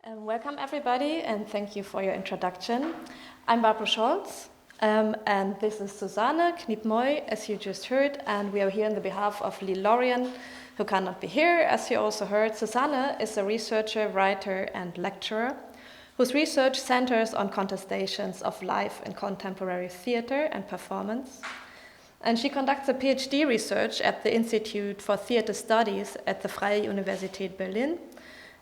Welcome everybody, and thank you for your introduction. I'm Barbro Scholz, and this is Suzanne Knip-Mooij, as you just heard, and we are here on the behalf of Li Lorian, who cannot be here. As you also heard, Suzanne is a researcher, writer, and lecturer whose research centers on contestations of life in contemporary theater and performance. And she conducts a PhD research at the Institute for Theater Studies at the Freie Universität Berlin.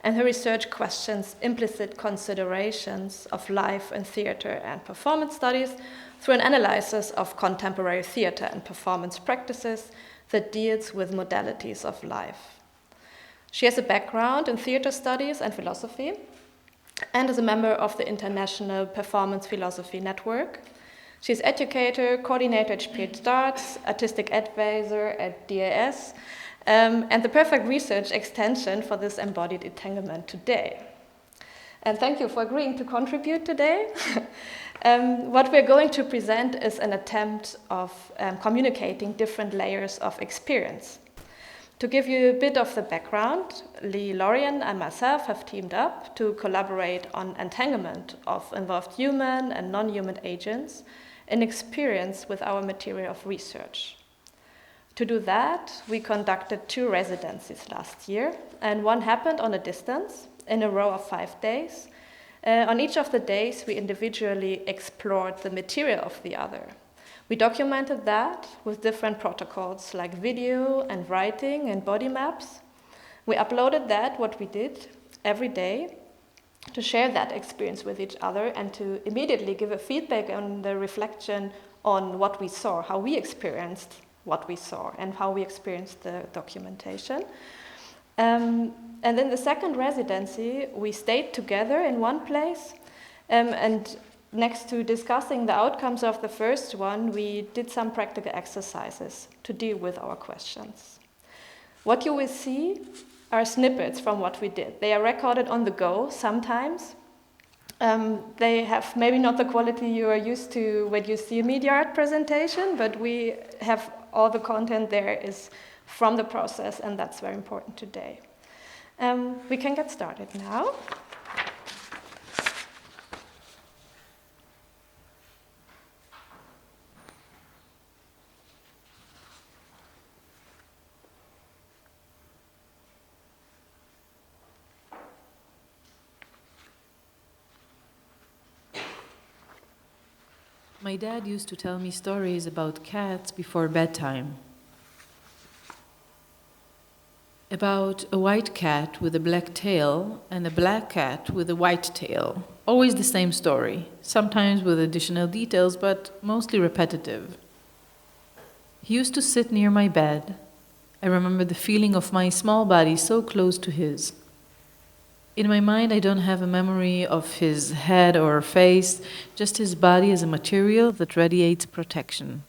And her research questions implicit considerations of life in theater and performance studies through an analysis of contemporary theater and performance practices that deals with modalities of life. She has a background in theater studies and philosophy, and is a member of the International Performance Philosophy Network. She's educator, coordinator at Spiel Starts, artistic advisor at DAS, and the perfect research extension for this embodied entanglement today. And thank you for agreeing to contribute today. What we're going to present is an attempt of communicating different layers of experience. To give you a bit of the background, Li Lorian and myself have teamed up to collaborate on entanglement of involved human and non-human agents in experience with our material of research. To do that, we conducted 2 residencies last year, and one happened on a distance in a row of 5 days. On each of the days, we individually explored the material of the other. We documented that with different protocols like video and writing and body maps. We uploaded that, what we did, every day to share that experience with each other and to immediately give a feedback on the reflection on what we saw, how we experienced what we saw and how we experienced the documentation. And in the second residency, we stayed together in one place, and next to discussing the outcomes of the first one, we did some practical exercises to deal with our questions. What you will see are snippets from what we did. They are recorded on the go sometimes. They have maybe not the quality you are used to when you see a media art presentation, but we have all the content there is from the process, and that's very important today. We can get started now. My dad used to tell me stories about cats before bedtime. About a white cat with a black tail and a black cat with a white tail. Always the same story, sometimes with additional details, but mostly repetitive. He used to sit near my bed. I remember the feeling of my small body so close to his. In my mind, I don't have a memory of his head or face, just his body as a material that radiates protection.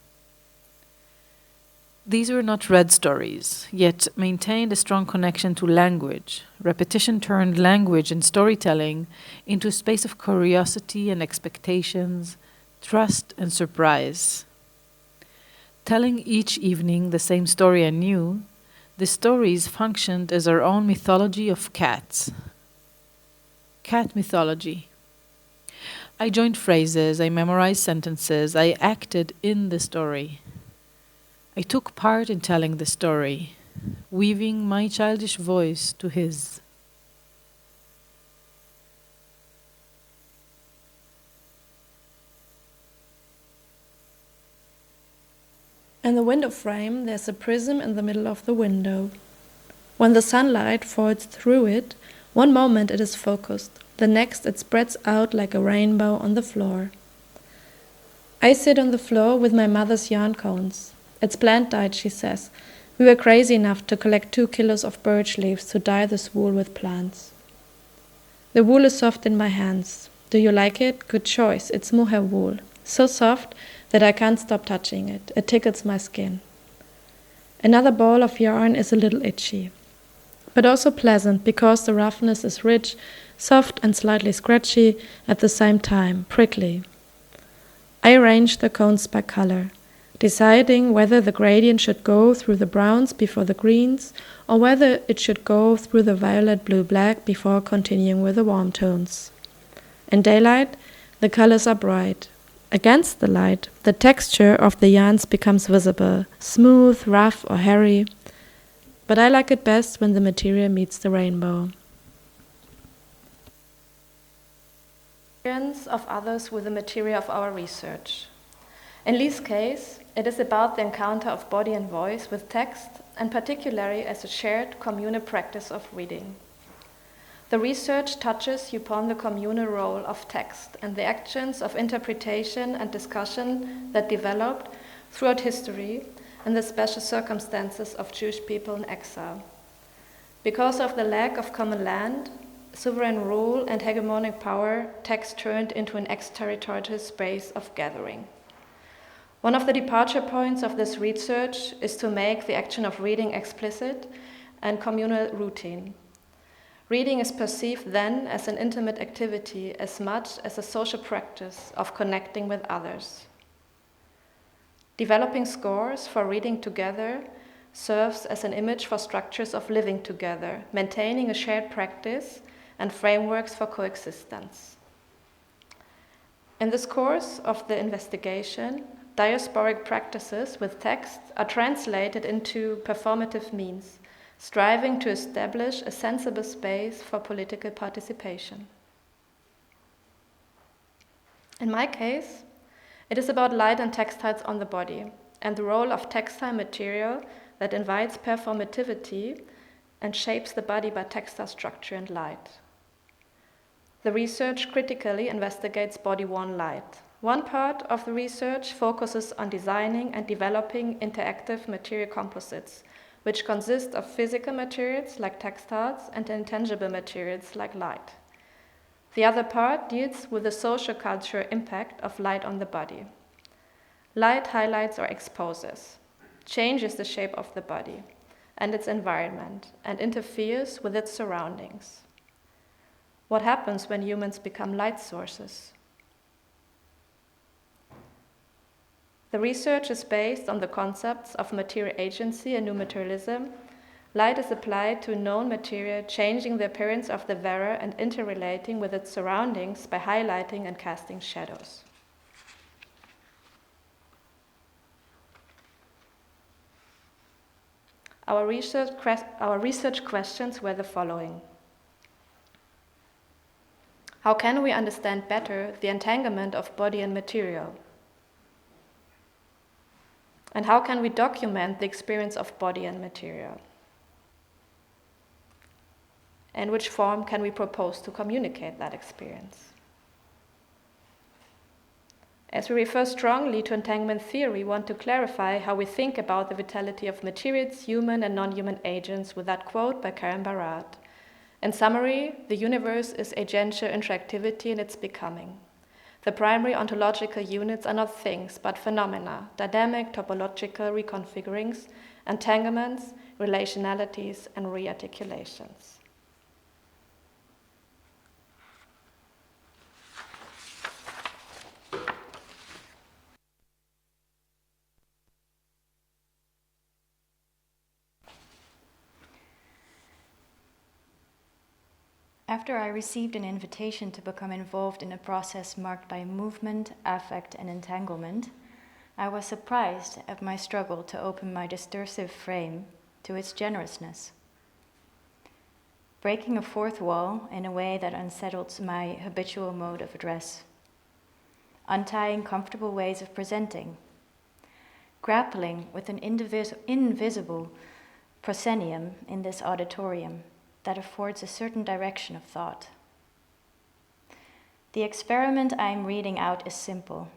These were not read stories, yet maintained a strong connection to language. Repetition turned language and storytelling into a space of curiosity and expectations, trust and surprise. Telling each evening the same story anew, the stories functioned as our own mythology of cats. Cat mythology. I joined phrases, I memorized sentences, I acted in the story. I took part in telling the story, weaving my childish voice to his. In the window frame, there's a prism in the middle of the window. When the sunlight falls through it, one moment it is focused, the next it spreads out like a rainbow on the floor. I sit on the floor with my mother's yarn cones. It's plant dyed, she says. We were crazy enough to collect 2 kilos of birch leaves to dye this wool with plants. The wool is soft in my hands. Do you like it? Good choice. It's mohair wool. So soft that I can't stop touching it. It tickles my skin. Another ball of yarn is a little itchy, but also pleasant because the roughness is rich, soft and slightly scratchy at the same time, prickly. I arrange the cones by color. deciding whether the gradient should go through the browns before the greens, or whether it should go through the violet, blue, black before continuing with the warm tones. In daylight, the colors are bright. Against the light, the texture of the yarns becomes visible, smooth, rough, or hairy, but I like it best when the material meets the rainbow. Experience of others with the material of our research. In Li's case, it is about the encounter of body and voice with text, and particularly as a shared communal practice of reading. The research touches upon the communal role of text and the actions of interpretation and discussion that developed throughout history in the special circumstances of Jewish people in exile. Because of the lack of common land, sovereign rule, and hegemonic power, text turned into an exterritorial space of gathering. One of the departure points of this research is to make the action of reading explicit and communal routine. Reading is perceived then as an intimate activity as much as a social practice of connecting with others. Developing scores for reading together serves as an image for structures of living together, maintaining a shared practice and frameworks for coexistence. In this course of the investigation, diasporic practices with text are translated into performative means, striving to establish a sensible space for political participation. In my case, it is about light and textiles on the body, and the role of textile material that invites performativity and shapes the body by textile structure and light. The research critically investigates body-worn light. One part of the research focuses on designing and developing interactive material composites, which consist of physical materials like textiles and intangible materials like light. The other part deals with the socio-cultural impact of light on the body. Light highlights or exposes, changes the shape of the body and its environment, and interferes with its surroundings. What happens when humans become light sources? The research is based on the concepts of material agency and new materialism. Light is applied to a known material, changing the appearance of the wearer and interrelating with its surroundings by highlighting and casting shadows. Our research questions were the following. How can we understand better the entanglement of body and material? And how can we document the experience of body and material? In which form can we propose to communicate that experience? As we refer strongly to entanglement theory, we want to clarify how we think about the vitality of materials, human and non-human agents, with that quote by Karen Barat. In summary, the universe is agential interactivity in its becoming. The primary ontological units are not things, but phenomena, dynamic topological reconfigurings, entanglements, relationalities, and rearticulations. After I received an invitation to become involved in a process marked by movement, affect, and entanglement, I was surprised at my struggle to open my discursive frame to its generousness. Breaking a fourth wall in a way that unsettled my habitual mode of address. Untying comfortable ways of presenting. Grappling with an invisible proscenium in this auditorium that affords a certain direction of thought. The experiment I'm reading out is simple.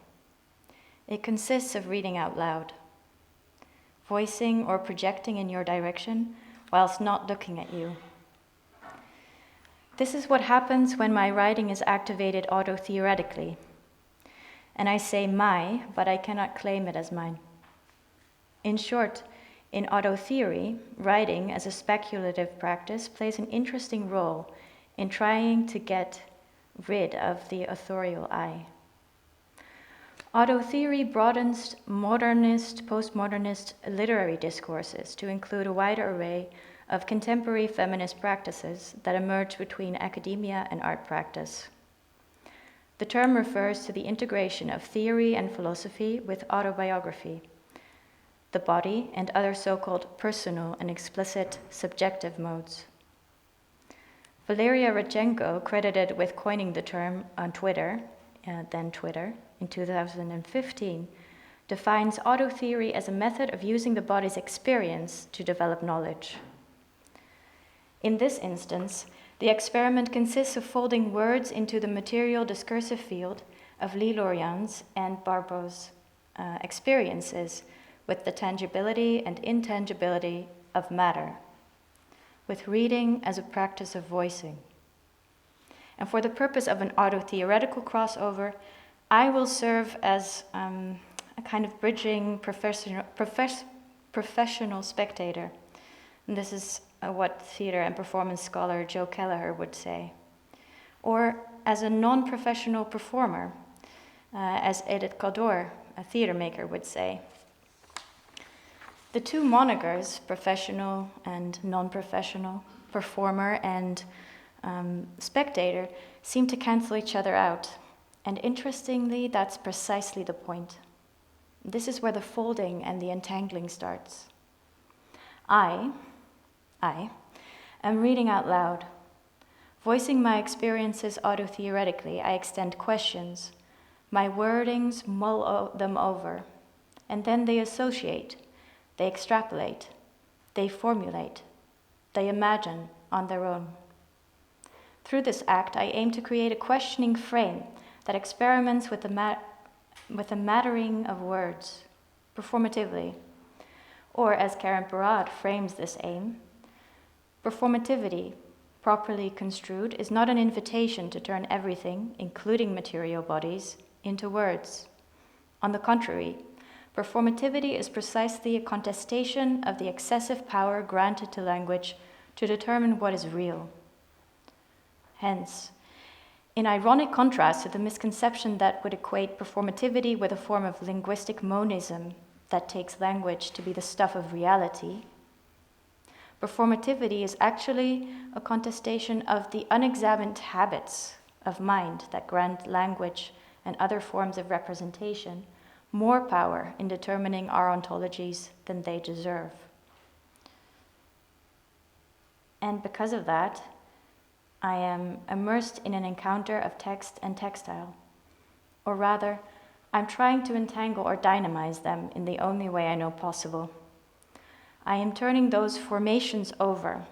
It consists of reading out loud, voicing or projecting in your direction whilst not looking at you. This is what happens when my writing is activated auto-theoretically, and I say my, but I cannot claim it as mine. In short, in auto-theory, writing as a speculative practice plays an interesting role in trying to get rid of the authorial I. Auto theory broadens modernist, postmodernist literary discourses to include a wider array of contemporary feminist practices that emerge between academia and art practice. The term refers to the integration of theory and philosophy with autobiography, the body, and other so-called personal and explicit subjective modes. Valeria Radchenko, credited with coining the term on Twitter, then Twitter, in 2015, defines auto theory as a method of using the body's experience to develop knowledge. In this instance, the experiment consists of folding words into the material discursive field of Li Lorian's and Barbro's experiences with the tangibility and intangibility of matter, with reading as a practice of voicing. And for the purpose of an auto-theoretical crossover, I will serve as a kind of bridging professional spectator. And this is what theater and performance scholar Joe Kelleher would say. Or as a non-professional performer, as Edith Caldor, a theater maker, would say. The two monikers, professional and non-professional, performer and spectator, seem to cancel each other out. And interestingly, that's precisely the point. This is where the folding and the entangling starts. I am reading out loud. Voicing my experiences auto-theoretically, I extend questions. My wordings mull them over, and then they associate, they extrapolate, they formulate, they imagine on their own. Through this act, I aim to create a questioning frame that experiments with a mattering of words, performatively. Or, as Karen Barad frames this aim, performativity, properly construed, is not an invitation to turn everything, including material bodies, into words. On the contrary, performativity is precisely a contestation of the excessive power granted to language to determine what is real. Hence, in ironic contrast to the misconception that would equate performativity with a form of linguistic monism that takes language to be the stuff of reality, performativity is actually a contestation of the unexamined habits of mind that grant language and other forms of representation more power in determining our ontologies than they deserve. And because of that, I am immersed in an encounter of text and textile. Or rather, I'm trying to entangle or dynamize them in the only way I know possible. I am turning those formations over,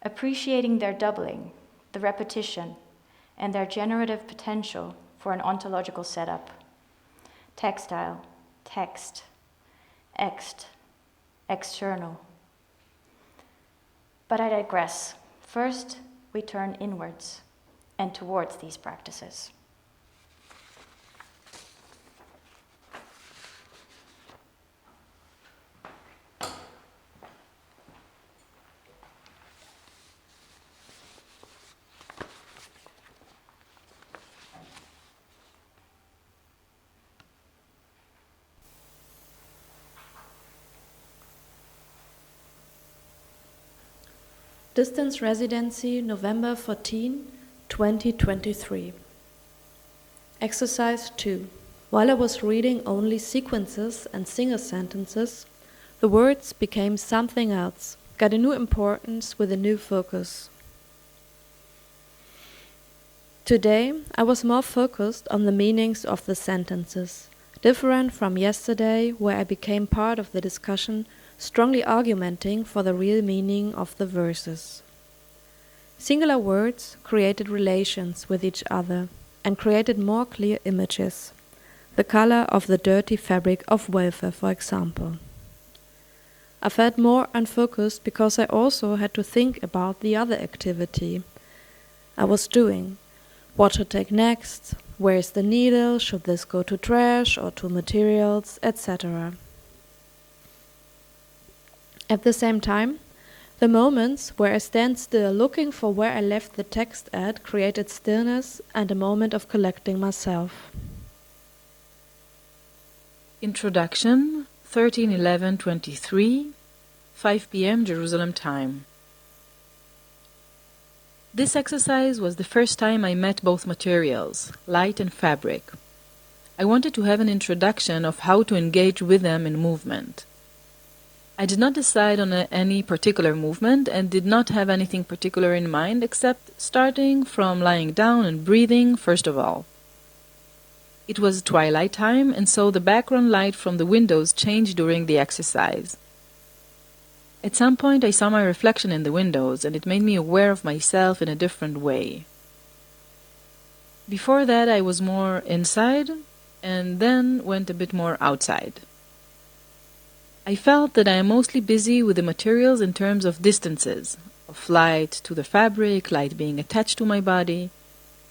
appreciating their doubling, the repetition, and their generative potential for an ontological setup. Textile, text, external. But I digress. First, we turn inwards and towards these practices. Distance Residency, November 14, 2023. Exercise 2. While I was reading only sequences and single sentences, the words became something else, got a new importance with a new focus. Today, I was more focused on the meanings of the sentences, different from yesterday, where I became part of the discussion, strongly argumenting for the real meaning of the verses. Singular words created relations with each other and created more clear images. The color of the dirty fabric of welfare, for example. I felt more unfocused because I also had to think about the other activity I was doing. What to take next? Where is the needle? Should this go to trash or to materials, etc.? At the same time, the moments where I stand still looking for where I left the text at created stillness and a moment of collecting myself. Introduction, 13/11/23, 5 p.m. Jerusalem time. This exercise was the first time I met both materials, light and fabric. I wanted to have an introduction of how to engage with them in movement. I did not decide on any particular movement and did not have anything particular in mind except starting from lying down and breathing first of all. It was twilight time, and so the background light from the windows changed during the exercise. At some point I saw my reflection in the windows, and it made me aware of myself in a different way. Before that I was more inside, and then went a bit more outside. I felt that I am mostly busy with the materials in terms of distances, of light to the fabric, light being attached to my body,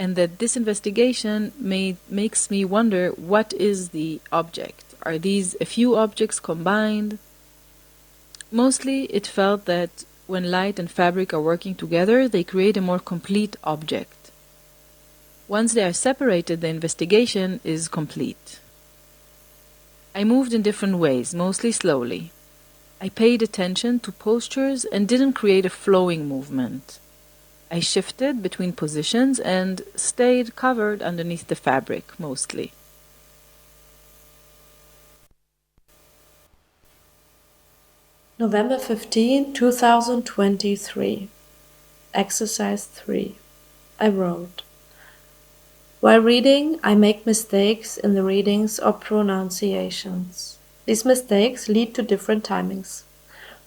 and that this investigation makes me wonder, what is the object? Are these a few objects combined? Mostly it felt that when light and fabric are working together, they create a more complete object. Once they are separated, the investigation is complete. I moved in different ways, mostly slowly. I paid attention to postures and didn't create a flowing movement. I shifted between positions and stayed covered underneath the fabric, mostly. November 15, 2023. Exercise 3. I wrote. While reading, I make mistakes in the readings or pronunciations. These mistakes lead to different timings.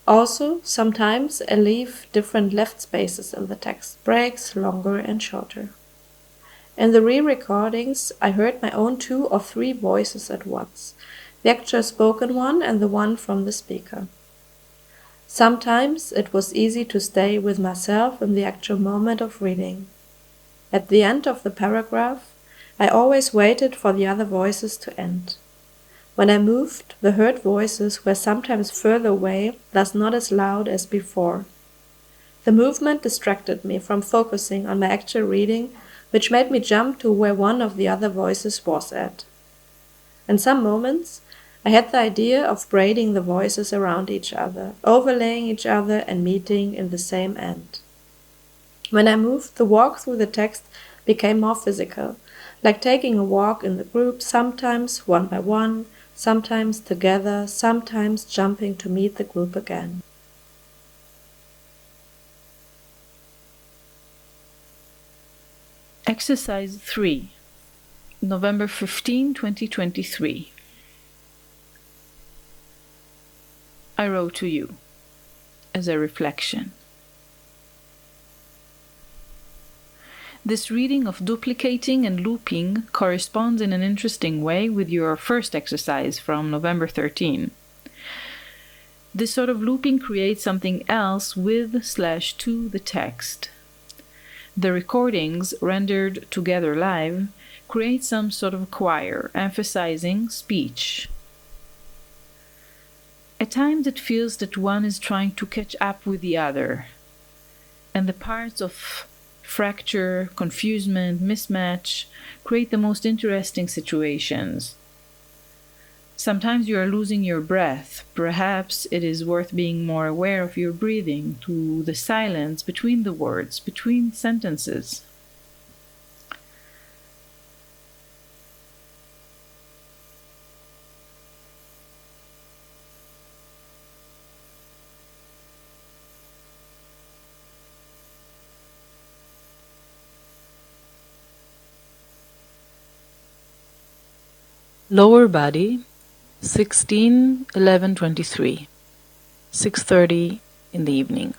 Also, sometimes I leave different left spaces in the text, breaks longer and shorter. In the re-recordings, I heard my own 2 or 3 voices at once, the actual spoken one and the one from the speaker. Sometimes it was easy to stay with myself in the actual moment of reading. At the end of the paragraph, I always waited for the other voices to end. When I moved, the heard voices were sometimes further away, thus not as loud as before. The movement distracted me from focusing on my actual reading, which made me jump to where one of the other voices was at. In some moments, I had the idea of braiding the voices around each other, overlaying each other and meeting in the same end. When I moved, the walk through the text became more physical, like taking a walk in the group, sometimes one by one, sometimes together, sometimes jumping to meet the group again. Exercise 3, November 15, 2023. I wrote to you as a reflection. This reading of duplicating and looping corresponds in an interesting way with your first exercise from November 13. This sort of looping creates something else with/to the text. The recordings, rendered together live, create some sort of choir, emphasizing speech. At times it feels that one is trying to catch up with the other, and the parts of fracture, confusement, mismatch create the most interesting situations. Sometimes you are losing your breath. Perhaps it is worth being more aware of your breathing, to the silence between the words, between sentences. Lower body, 16/11/23, 6:30 in the evening.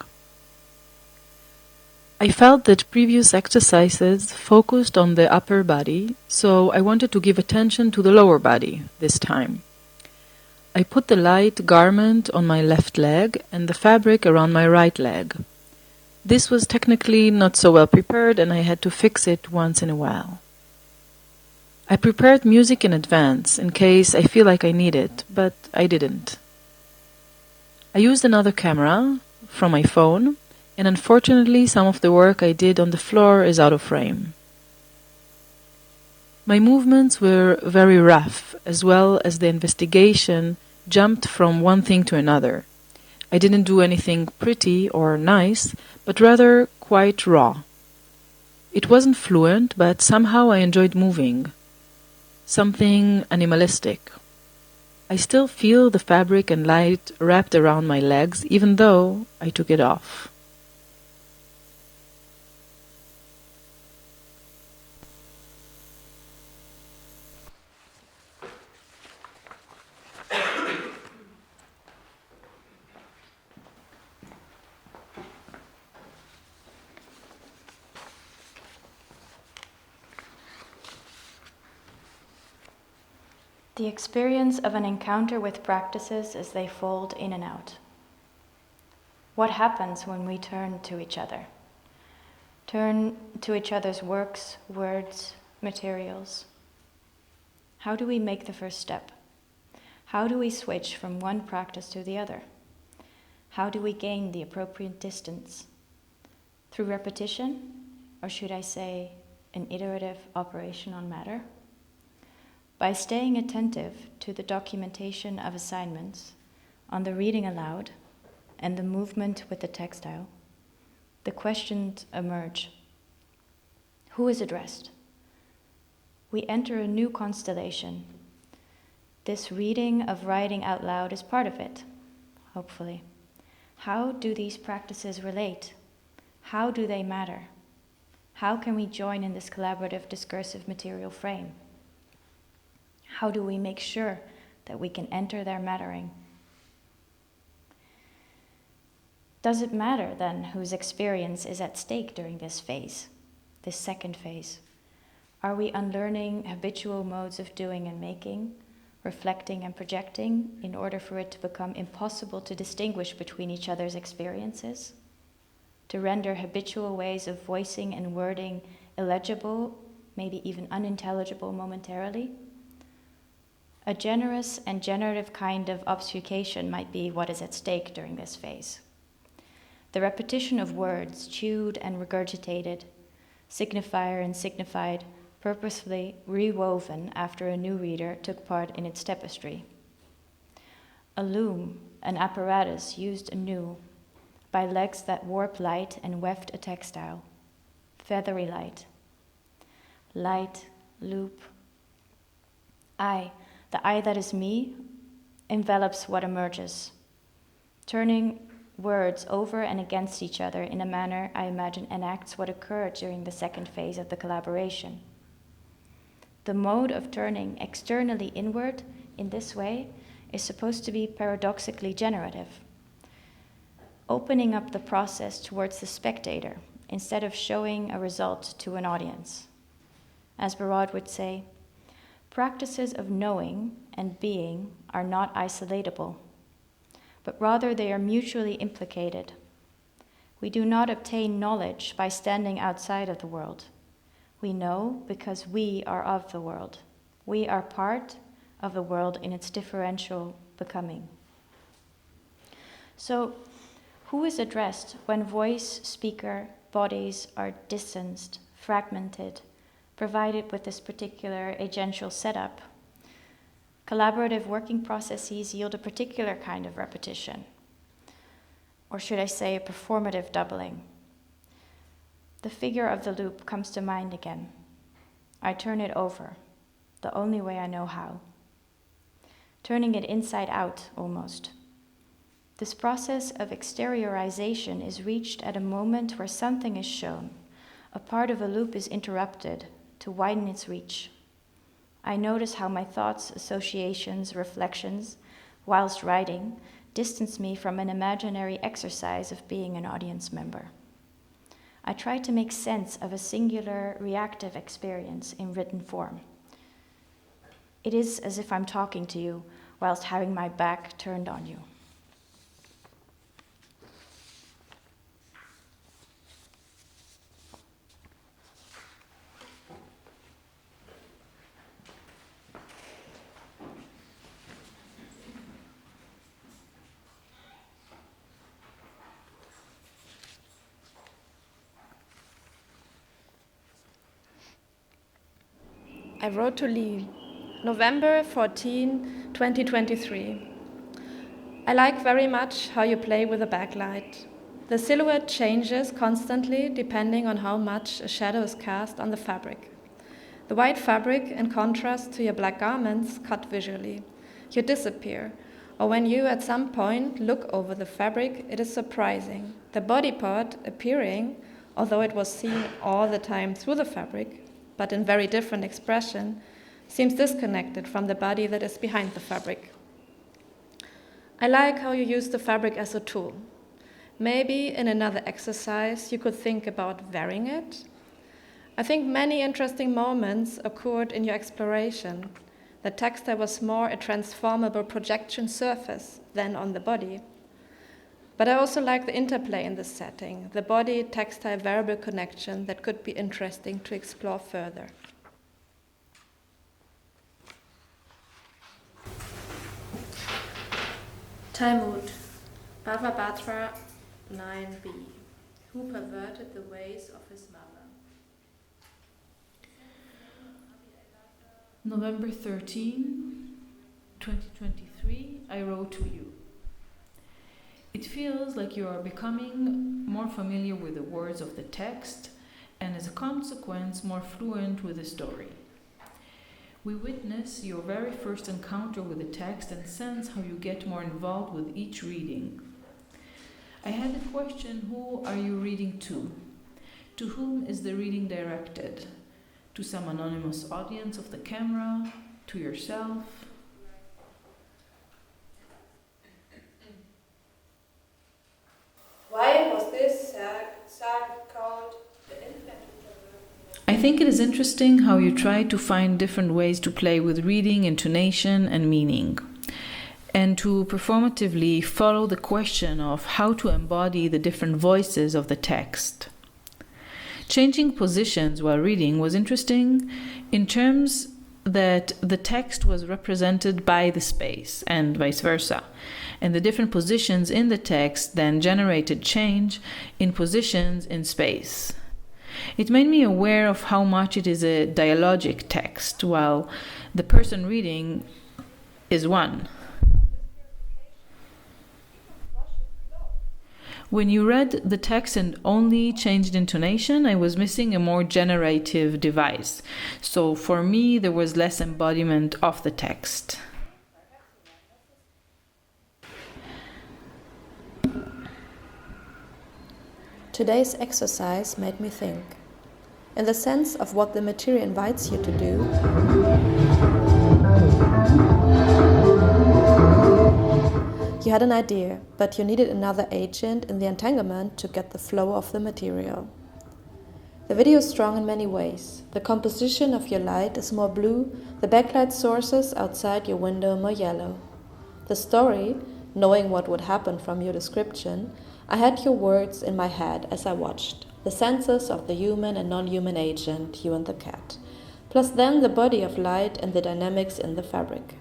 I felt that previous exercises focused on the upper body, so I wanted to give attention to the lower body this time. I put the light garment on my left leg and the fabric around my right leg. This was technically not so well prepared, and I had to fix it once in a while. I prepared music in advance, in case I feel like I need it, but I didn't. I used another camera from my phone, and unfortunately some of the work I did on the floor is out of frame. My movements were very rough, as well as the investigation jumped from one thing to another. I didn't do anything pretty or nice, but rather quite raw. It wasn't fluent, but somehow I enjoyed moving. Something animalistic. I still feel the fabric and light wrapped around my legs, even though I took it off. The experience of an encounter with practices as they fold in and out. What happens when we turn to each other? Turn to each other's works, words, materials. How do we make the first step? How do we switch from one practice to the other? How do we gain the appropriate distance? Through repetition, or should I say, an iterative operation on matter? By staying attentive to the documentation of assignments, on the reading aloud, and the movement with the textile, the questions emerge. Who is addressed? We enter a new constellation. This reading of writing out loud is part of it, hopefully. How do these practices relate? How do they matter? How can we join in this collaborative discursive material frame? How do we make sure that we can enter their mattering? Does it matter then whose experience is at stake during this phase, this second phase? Are we unlearning habitual modes of doing and making, reflecting and projecting, in order for it to become impossible to distinguish between each other's experiences? To render habitual ways of voicing and wording illegible, maybe even unintelligible momentarily? A generous and generative kind of obfuscation might be what is at stake during this phase. The repetition of words, chewed and regurgitated, signifier and signified, purposefully rewoven after a new reader took part in its tapestry. A loom, an apparatus used anew, by legs that warp light and weft a textile, feathery light. Light, loop. The I that is me, envelops what emerges, turning words over and against each other in a manner I imagine enacts what occurred during the second phase of the collaboration. The mode of turning externally inward in this way is supposed to be paradoxically generative, opening up the process towards the spectator instead of showing a result to an audience. As Barad would say, practices of knowing and being are not isolatable, but rather they are mutually implicated. We do not obtain knowledge by standing outside of the world. We know because we are of the world. We are part of the world in its differential becoming. So, who is addressed when voice, speaker, bodies are distanced, fragmented, provided with this particular agential setup? Collaborative working processes yield a particular kind of repetition, or should I say a performative doubling. The figure of the loop comes to mind again. I turn it over, the only way I know how. Turning it inside out, almost. This process of exteriorization is reached at a moment where something is shown. A part of a loop is interrupted to widen its reach. I notice how my thoughts, associations, reflections, whilst writing, distance me from an imaginary exercise of being an audience member. I try to make sense of a singular reactive experience in written form. It is as if I'm talking to you whilst having my back turned on you. I wrote to Li, November 14, 2023. I like very much how you play with the backlight. The silhouette changes constantly depending on how much a shadow is cast on the fabric. The white fabric, in contrast to your black garments, cut visually. You disappear, or when you at some point look over the fabric, it is surprising. The body part appearing, although it was seen all the time through the fabric, but in very different expression, seems disconnected from the body that is behind the fabric. I like how you use the fabric as a tool. Maybe in another exercise you could think about varying it. I think many interesting moments occurred in your exploration. The textile was more a transformable projection surface than on the body. But I also like the interplay in this setting, the body-textile variable connection that could be interesting to explore further. Talmud, Bava Batra 9b, who perverted the ways of his mother. November 13, 2023, I wrote to you. It feels like you are becoming more familiar with the words of the text and as a consequence more fluent with the story. We witness your very first encounter with the text and sense how you get more involved with each reading. I had the question, who are you reading to? To whom is the reading directed? To some anonymous audience of the camera? To yourself? Why was this sag called the infant? I think it is interesting how you try to find different ways to play with reading, intonation, and meaning, and to performatively follow the question of how to embody the different voices of the text. Changing positions while reading was interesting in terms that the text was represented by the space and vice versa, and the different positions in the text then generated change in positions in space. It made me aware of how much it is a dialogic text, while the person reading is one. When you read the text and only changed intonation, I was missing a more generative device. So for me, there was less embodiment of the text. Today's exercise made me think. In the sense of what the material invites you to do, you had an idea, but you needed another agent in the entanglement to get the flow of the material. The video is strong in many ways. The composition of your light is more blue, the backlight sources outside your window more yellow. The story, knowing what would happen from your description, I had your words in my head as I watched. The senses of the human and non-human agent, you and the cat. Plus then the body of light and the dynamics in the fabric.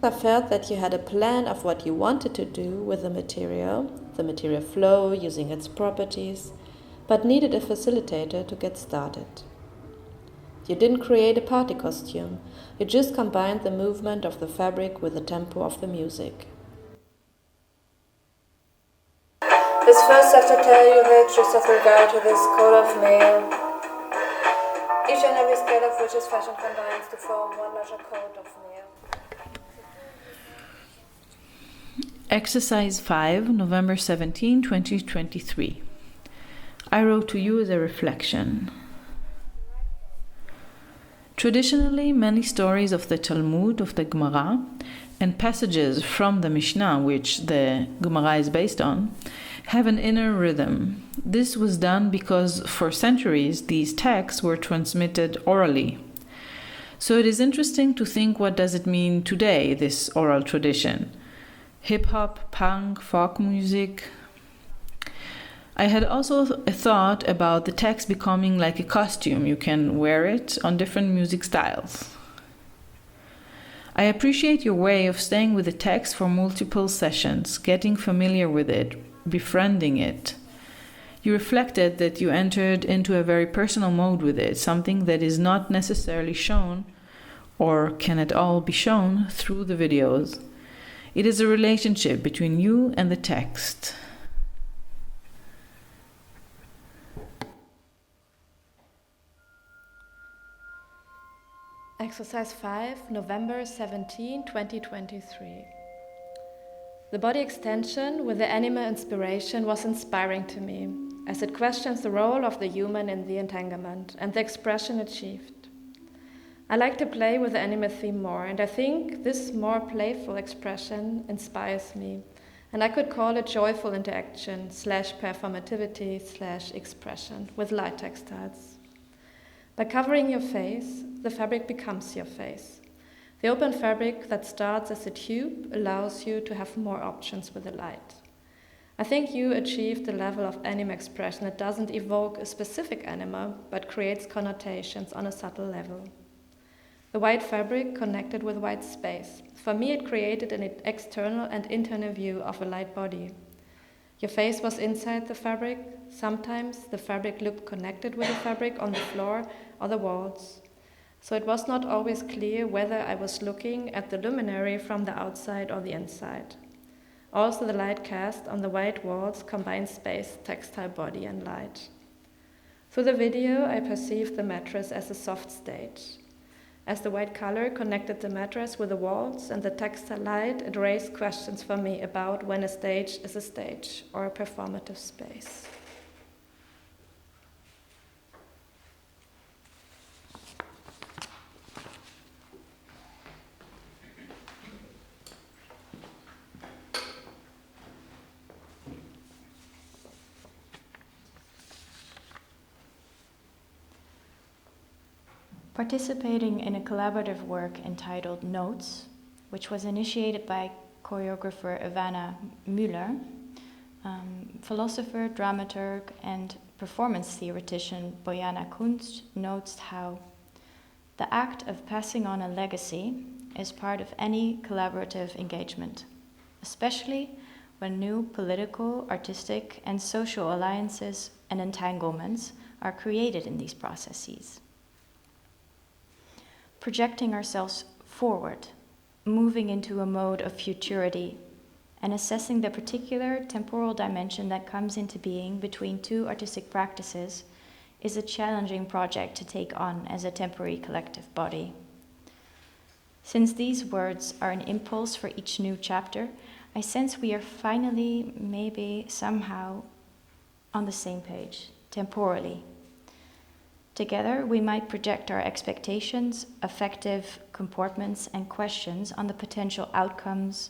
I felt that you had a plan of what you wanted to do with the material flow using its properties, but needed a facilitator to get started. You didn't create a party costume, you just combined the movement of the fabric with the tempo of the music. This first have to tell you that just with regard to this code of mail, each and every scale of which is fashion combines to form one larger code of mail. Exercise 5, November 17, 2023. I wrote to you as a reflection. Traditionally, many stories of the Talmud, of the Gemara, and passages from the Mishnah, which the Gemara is based on, have an inner rhythm. This was done because for centuries these texts were transmitted orally. So it is interesting to think, what does it mean today, this oral tradition? Hip-hop, punk, folk music. I had also a thought about the text becoming like a costume. You can wear it on different music styles. I appreciate your way of staying with the text for multiple sessions, getting familiar with it, befriending it. You reflected that you entered into a very personal mode with it, something that is not necessarily shown or can at all be shown through the videos. It is a relationship between you and the text. Exercise 5, November 17, 2023. The body extension with the animal inspiration was inspiring to me, as it questions the role of the human in the entanglement and the expression achieved. I like to play with the animal theme more, and I think this more playful expression inspires me, and I could call it joyful interaction / performativity / expression with light textiles. By covering your face, the fabric becomes your face. The open fabric that starts as a tube allows you to have more options with the light. I think you achieved the level of anime expression that doesn't evoke a specific animal, but creates connotations on a subtle level. The white fabric connected with white space. For me, it created an external and internal view of a light body. Your face was inside the fabric. Sometimes the fabric looked connected with the fabric on the floor or the walls. So it was not always clear whether I was looking at the luminary from the outside or the inside. Also, the light cast on the white walls combined space, textile body, and light. Through the video, I perceived the mattress as a soft stage. As the white color connected the mattress with the walls and the textile light, it raised questions for me about when a stage is a stage or a performative space. Participating in a collaborative work entitled Notes, which was initiated by choreographer Ivana Müller, philosopher, dramaturg, and performance theoretician Bojana Kunst notes how the act of passing on a legacy is part of any collaborative engagement, especially when new political, artistic, and social alliances and entanglements are created in these processes. Projecting ourselves forward, moving into a mode of futurity, and assessing the particular temporal dimension that comes into being between two artistic practices is a challenging project to take on as a temporary collective body. Since these words are an impulse for each new chapter, I sense we are finally, maybe somehow, on the same page, temporally. Together, we might project our expectations, affective comportments, and questions on the potential outcomes,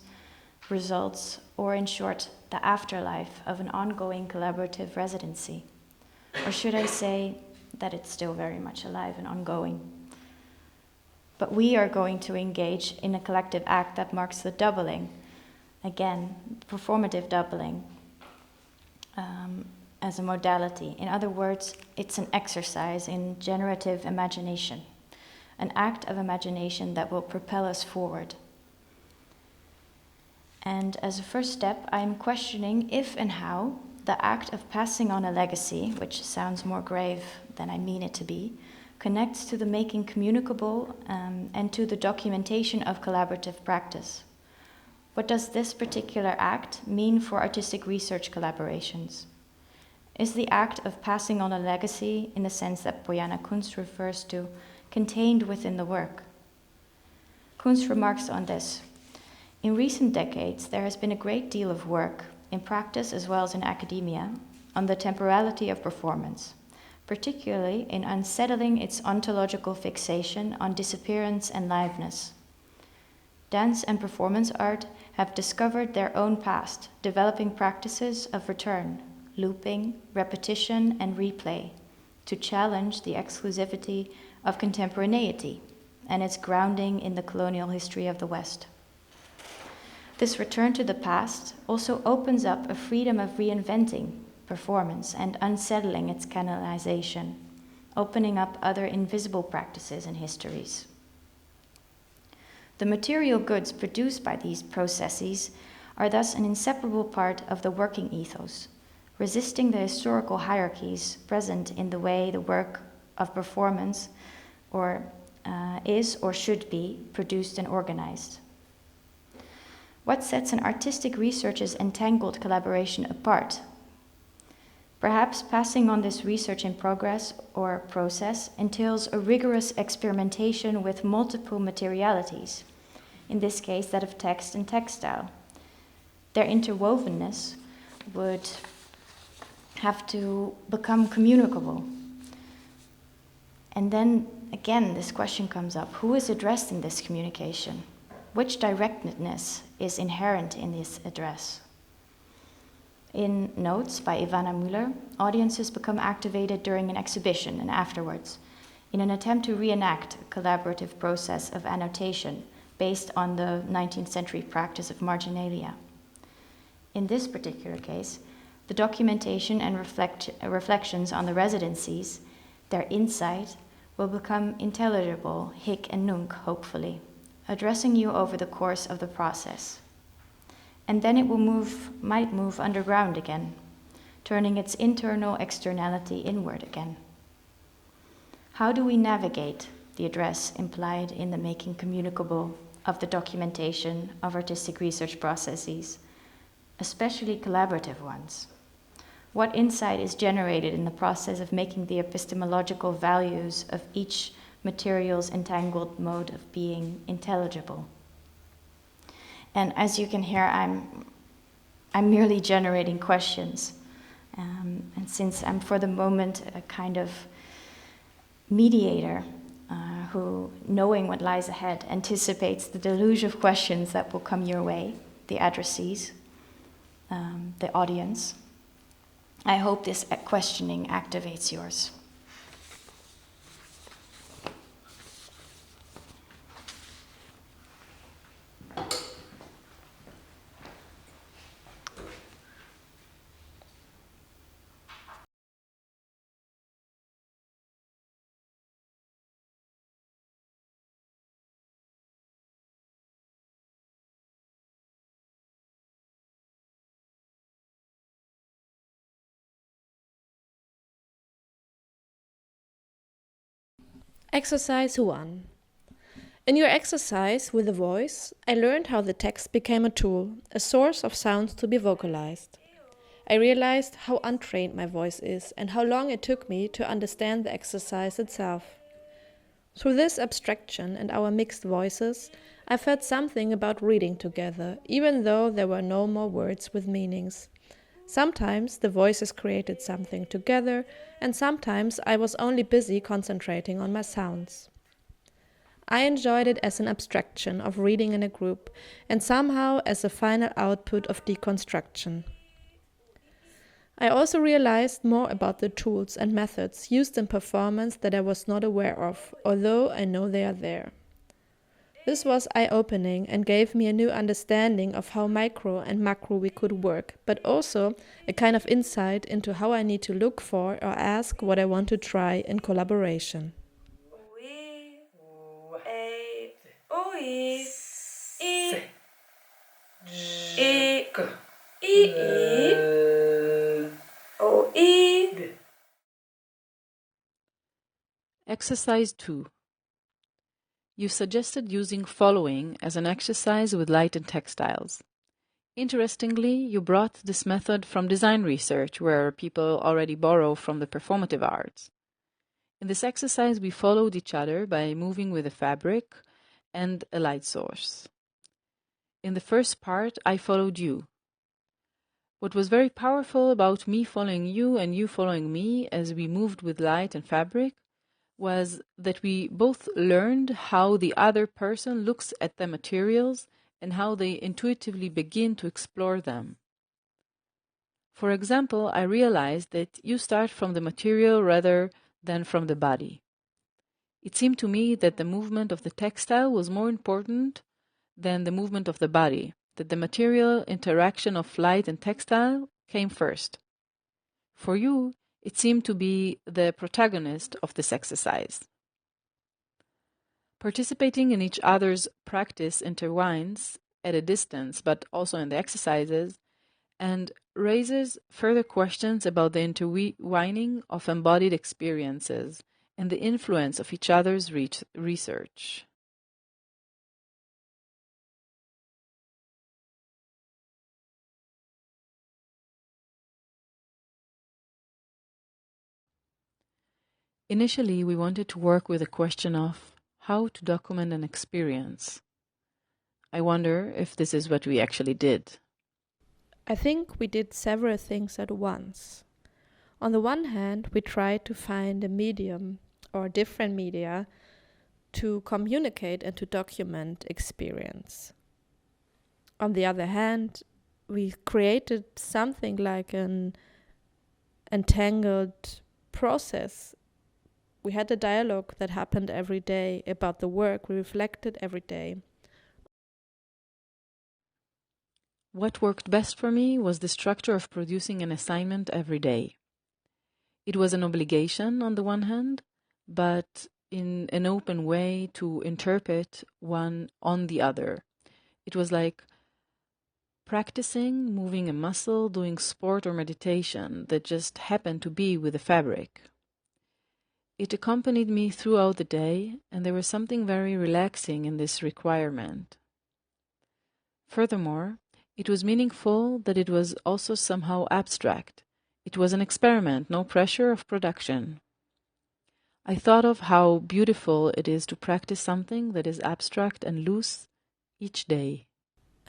results, or in short, the afterlife of an ongoing collaborative residency. Or should I say that it's still very much alive and ongoing? But we are going to engage in a collective act that marks the doubling, again, performative doubling, as a modality. In other words, it's an exercise in generative imagination, an act of imagination that will propel us forward. And as a first step, I am questioning if and how the act of passing on a legacy, which sounds more grave than I mean it to be, connects to the making communicable and to the documentation of collaborative practice. What does this particular act mean for artistic research collaborations? Is the act of passing on a legacy, in the sense that Bojana Kunst refers to, contained within the work? Kunst remarks on this. In recent decades, there has been a great deal of work, in practice as well as in academia, on the temporality of performance, particularly in unsettling its ontological fixation on disappearance and liveness. Dance and performance art have discovered their own past, developing practices of return, looping, repetition, and replay to challenge the exclusivity of contemporaneity and its grounding in the colonial history of the West. This return to the past also opens up a freedom of reinventing performance and unsettling its canalization, opening up other invisible practices and histories. The material goods produced by these processes are thus an inseparable part of the working ethos, resisting the historical hierarchies present in the way the work of performance is or should be produced and organized. What sets an artistic researcher's entangled collaboration apart? Perhaps passing on this research in progress or process entails a rigorous experimentation with multiple materialities, in this case that of text and textile. Their interwovenness would have to become communicable. And then again, this question comes up: who is addressed in this communication? Which directedness is inherent in this address? In Notes by Ivana Müller, audiences become activated during an exhibition and afterwards in an attempt to reenact a collaborative process of annotation based on the 19th century practice of marginalia. In this particular case, the documentation and reflections on the residencies, their insight, will become intelligible, hic and nunc, hopefully, addressing you over the course of the process. And then it might move underground again, turning its internal externality inward again. How do we navigate the address implied in the making communicable of the documentation of artistic research processes, especially collaborative ones? What insight is generated in the process of making the epistemological values of each material's entangled mode of being intelligible? And as you can hear, I'm merely generating questions. And since I'm for the moment a kind of mediator who, knowing what lies ahead, anticipates the deluge of questions that will come your way, the addressees, the audience, I hope this questioning activates yours. Exercise 1. In your exercise with the voice, I learned how the text became a tool, a source of sounds to be vocalized. I realized how untrained my voice is and how long it took me to understand the exercise itself. Through this abstraction and our mixed voices, I felt something about reading together, even though there were no more words with meanings. Sometimes the voices created something together, and sometimes I was only busy concentrating on my sounds. I enjoyed it as an abstraction of reading in a group, and somehow as a final output of deconstruction. I also realized more about the tools and methods used in performance that I was not aware of, although I know they are there. This was eye-opening and gave me a new understanding of how micro and macro we could work, but also a kind of insight into how I need to look for or ask what I want to try in collaboration. Exercise 2. You suggested using following as an exercise with light and textiles. Interestingly, you brought this method from design research, where people already borrow from the performative arts. In this exercise, we followed each other by moving with a fabric and a light source. In the first part, I followed you. What was very powerful about me following you and you following me as we moved with light and fabric was that we both learned how the other person looks at the materials and how they intuitively begin to explore them. For example, I realized that you start from the material rather than from the body. It seemed to me that the movement of the textile was more important than the movement of the body, that the material interaction of light and textile came first. For you, it seemed to be the protagonist of this exercise. Participating in each other's practice intertwines, at a distance but also in the exercises, and raises further questions about the intertwining of embodied experiences and the influence of each other's research. Initially, we wanted to work with the question of how to document an experience. I wonder if this is what we actually did. I think we did several things at once. On the one hand, we tried to find a medium or different media to communicate and to document experience. On the other hand, we created something like an entangled process. We had a dialogue that happened every day about the work. We reflected every day. What worked best for me was the structure of producing an assignment every day. It was an obligation on the one hand, but in an open way to interpret one on the other. It was like practicing, moving a muscle, doing sport or meditation that just happened to be with the fabric. It accompanied me throughout the day, and there was something very relaxing in this requirement. Furthermore, it was meaningful that it was also somehow abstract. It was an experiment, no pressure of production. I thought of how beautiful it is to practice something that is abstract and loose each day.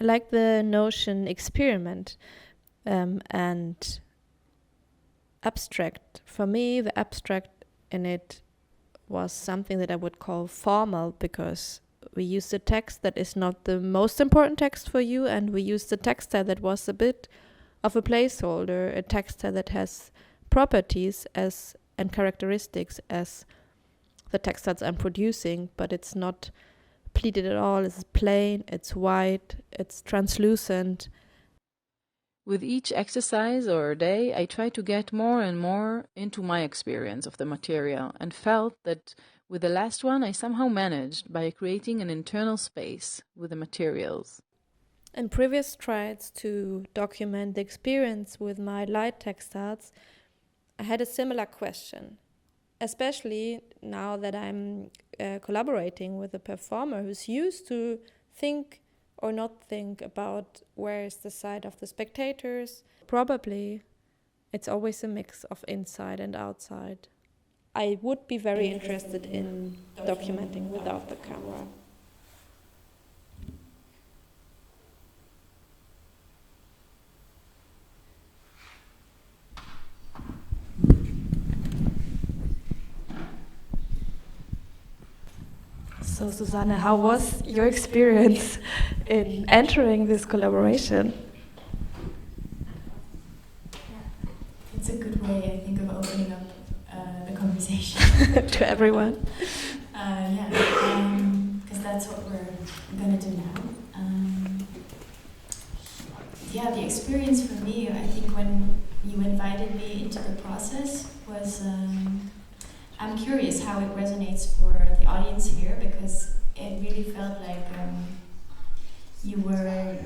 I like the notion experiment and abstract. For me, the abstract in it was something that I would call formal, because we used a text that is not the most important text for you, and we used a textile that was a bit of a placeholder, a textile that has properties as and characteristics as the textiles I'm producing, but it's not pleated at all. It's plain, it's white, it's translucent. With each exercise or day, I tried to get more and more into my experience of the material, and felt that with the last one I somehow managed by creating an internal space with the materials. In previous tries to document the experience with my light textiles, I had a similar question, especially now that I'm collaborating with a performer who's used to think or not think about where is the side of the spectators. Probably it's always a mix of inside and outside. I would be very interested in documenting without the camera. So, Susanne, how was your experience in entering this collaboration? It's a good way, I think, of opening up the conversation to everyone. Because that's what we're going to do now. The experience for me, I think, when you invited me into the process was, I'm curious how it resonates for the audience here, because it really felt like you were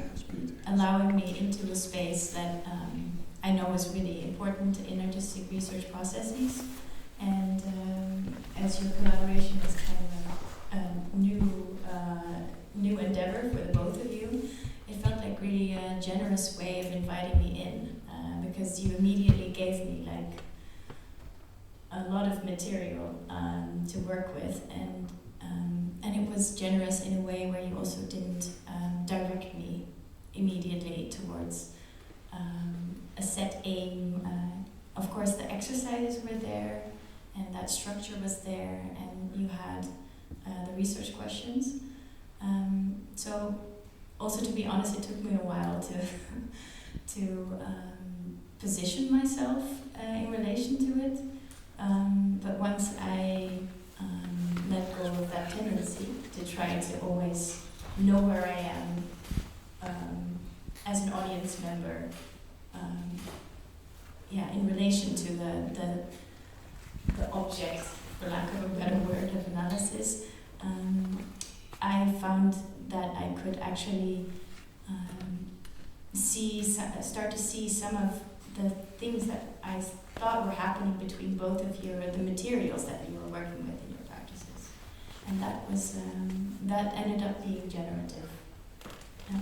allowing me into a space that I know is really important in artistic research processes. And as your collaboration is kind of a new endeavor for the both of you, it felt like really a generous way of inviting me in, because you immediately gave me like a lot of material to work with, and it was generous in a way where you also didn't direct me immediately towards a set aim. Of course, the exercises were there, and that structure was there, and you had the research questions. So, also to be honest, it took me a while to position myself in relation to it. But once I let go of that tendency to try to always know where I am as an audience member, in relation to the object, for lack of a better word, of analysis, I found that I could actually start to see some of the things that I thought were happening between both of you, or the materials that you were working with in your practices. And that was, that ended up being generative. Yeah.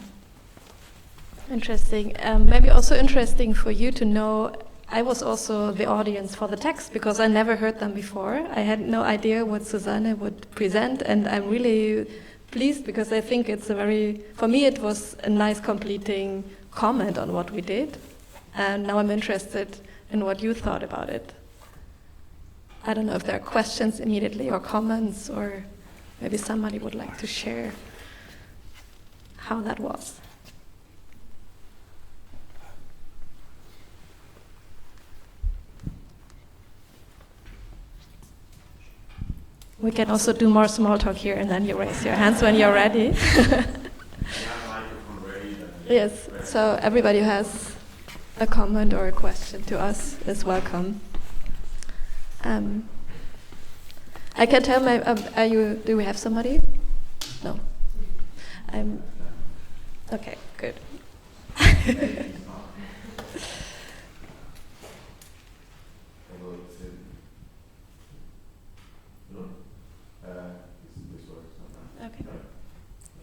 Interesting. Maybe also interesting for you to know, I was also the audience for the text because I never heard them before. I had no idea what Suzanne would present, and I'm really pleased because I think it's for me it was a nice completing comment on what we did. And now I'm interested in what you thought about it. I don't know if there are questions immediately or comments, or maybe somebody would like to share how that was. We can also do more small talk here, and then you raise your hands when you're ready. Yes, so everybody who has a comment or a question to us is welcome. I can tell do we have somebody? No. Okay, good. Okay.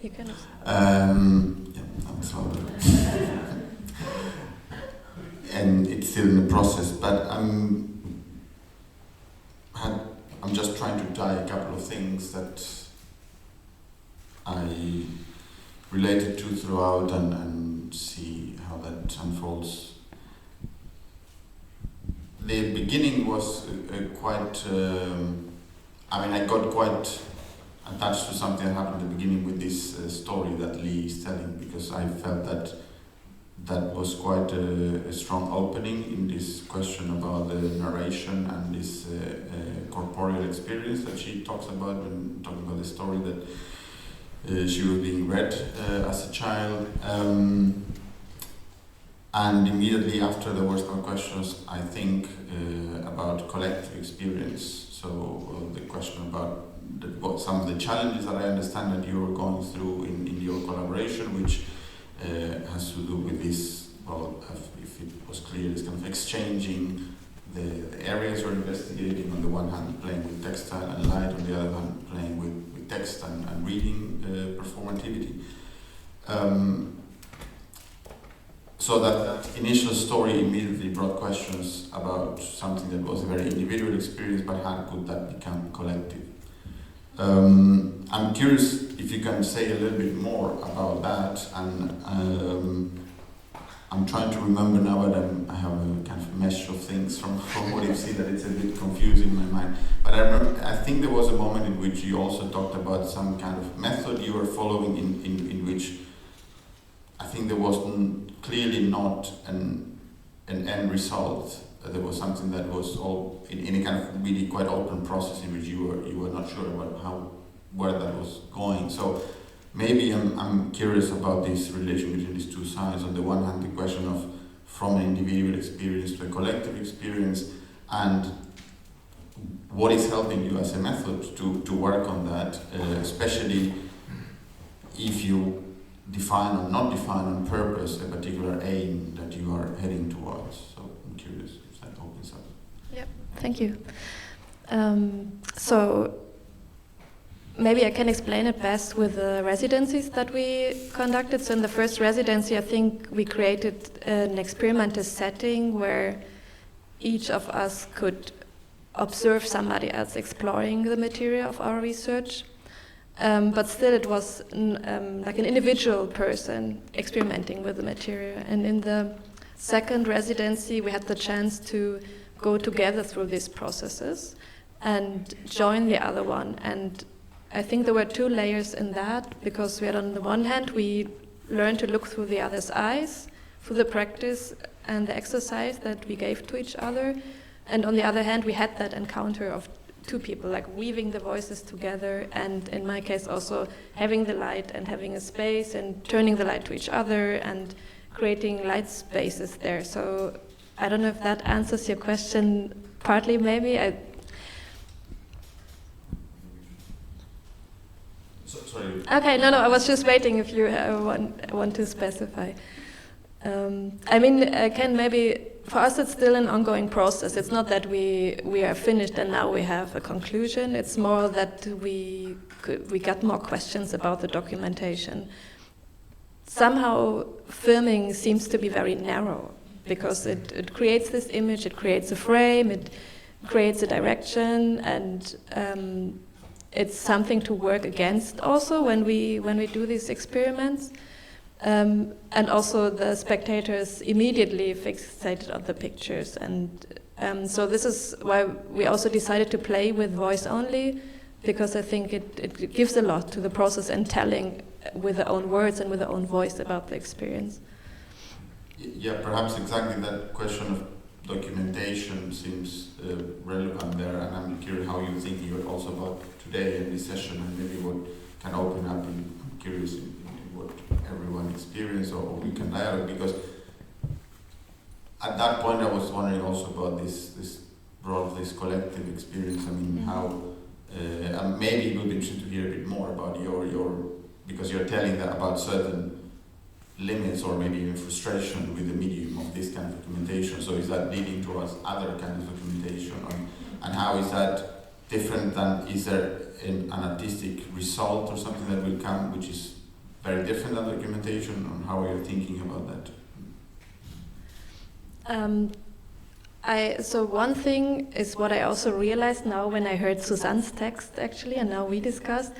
You can. And it's still in the process, but I'm just trying to tie a couple of things that I related to throughout and see how that unfolds. The beginning was quite, I got quite attached to something that happened at the beginning with this story that Li is telling, because I felt that was quite a strong opening in this question about the narration and this corporeal experience that she talks about when talking about the story that she was being read as a child. And immediately after there were some questions, I think, about collective experience. So the question about some of the challenges that I understand that you're going through in your collaboration, which has to do with this, if it was clear, this kind of exchanging the areas you're investigating, on the one hand playing with textile and light, on the other hand playing with text and reading performativity. So that initial story immediately brought questions about something that was a very individual experience, but how could that become collective? I'm curious if you can say a little bit more about that, and I'm trying to remember now, but I have a kind of mesh of things from what you see that it's a bit confusing in my mind. But I think there was a moment in which you also talked about some kind of method you were following in which I think there was clearly not an end result. There was something that was all in a kind of really quite open process in which you were not sure about where that was going. So maybe I'm curious about this relation between these two sides. On the one hand, the question of from an individual experience to a collective experience, and what is helping you as a method to work on that, especially if you define or not define on purpose a particular aim that you are heading towards. So I'm curious if that opens up. Yep, thank you. So maybe I can explain it best with the residencies that we conducted. So in the first residency, I think we created an experimental setting where each of us could observe somebody else exploring the material of our research. But still it was like an individual person experimenting with the material. And in the second residency, we had the chance to go together through these processes and join the other one. And I think there were two layers in that, because we had, on the one hand, we learned to look through the other's eyes, through the practice and the exercise that we gave to each other. And on the other hand, we had that encounter of two people, like weaving the voices together, and in my case also having the light and having a space and turning the light to each other and creating light spaces there. So I don't know if that answers your question partly, maybe. Sorry. Okay, no, I was just waiting if you want to specify. I mean, again, maybe for us it's still an ongoing process. It's not that we are finished and now we have a conclusion. It's more that we got more questions about the documentation. Somehow filming seems to be very narrow because it creates this image, it creates a frame, it creates a direction, and it's something to work against also when we do these experiments. And also the spectators immediately fixated on the pictures, and so this is why we also decided to play with voice only, because I think it gives a lot to the process and telling with their own words and with their own voice about the experience. Yeah, perhaps exactly that question of documentation seems relevant there, and I'm curious how you're thinking also about today in this session, and maybe what can open up. I'm curious in what everyone experienced or we can dialogue, because at that point I was wondering also about this role of this collective experience. I mean, how and maybe it would be interesting to hear a bit more about your because you're telling that about certain limits or maybe even frustration with the medium of this kind of documentation. So is that leading towards other kind of documentation, and how is that different than, is there an artistic result or something that will come which is very different than documentation, and how are you thinking about that? So one thing is what I also realized now when I heard Suzanne's text actually, and now we discussed,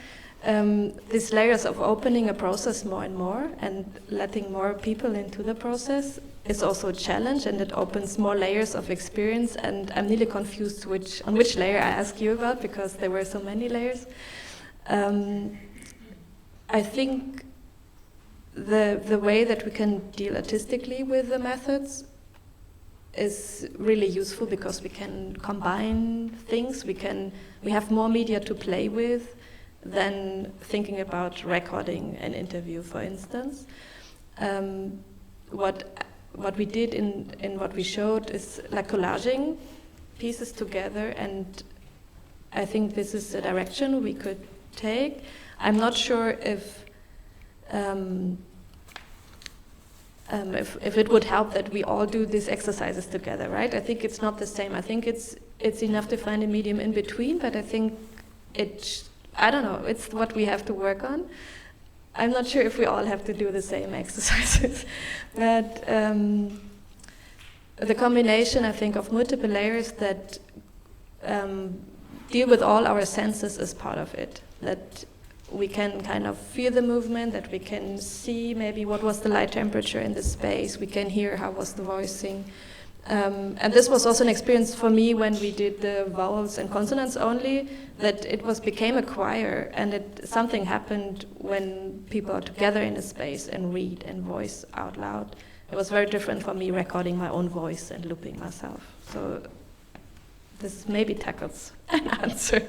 these layers of opening a process more and more and letting more people into the process is also a challenge, and it opens more layers of experience, and I'm nearly confused on which layer I ask you about, because there were so many layers. I think the way that we can deal artistically with the methods is really useful, because we can combine things, we have more media to play with than thinking about recording an interview, for instance. What we did in what we showed is like collaging pieces together, and I think this is a direction we could take. I'm not sure if it would help that we all do these exercises together, right? I think it's not the same. I think it's enough to find a medium in between, but I think I don't know, it's what we have to work on. I'm not sure if we all have to do the same exercises, but the combination, I think, of multiple layers that deal with all our senses is part of it. That we can kind of feel the movement, that we can see maybe what was the light temperature in the space, we can hear how was the voicing. And this was also an experience for me when we did the vowels and consonants only, that it became a choir, and something happened when people are together in a space and read and voice out loud. It was very different for me recording my own voice and looping myself. So this maybe tackles an answer.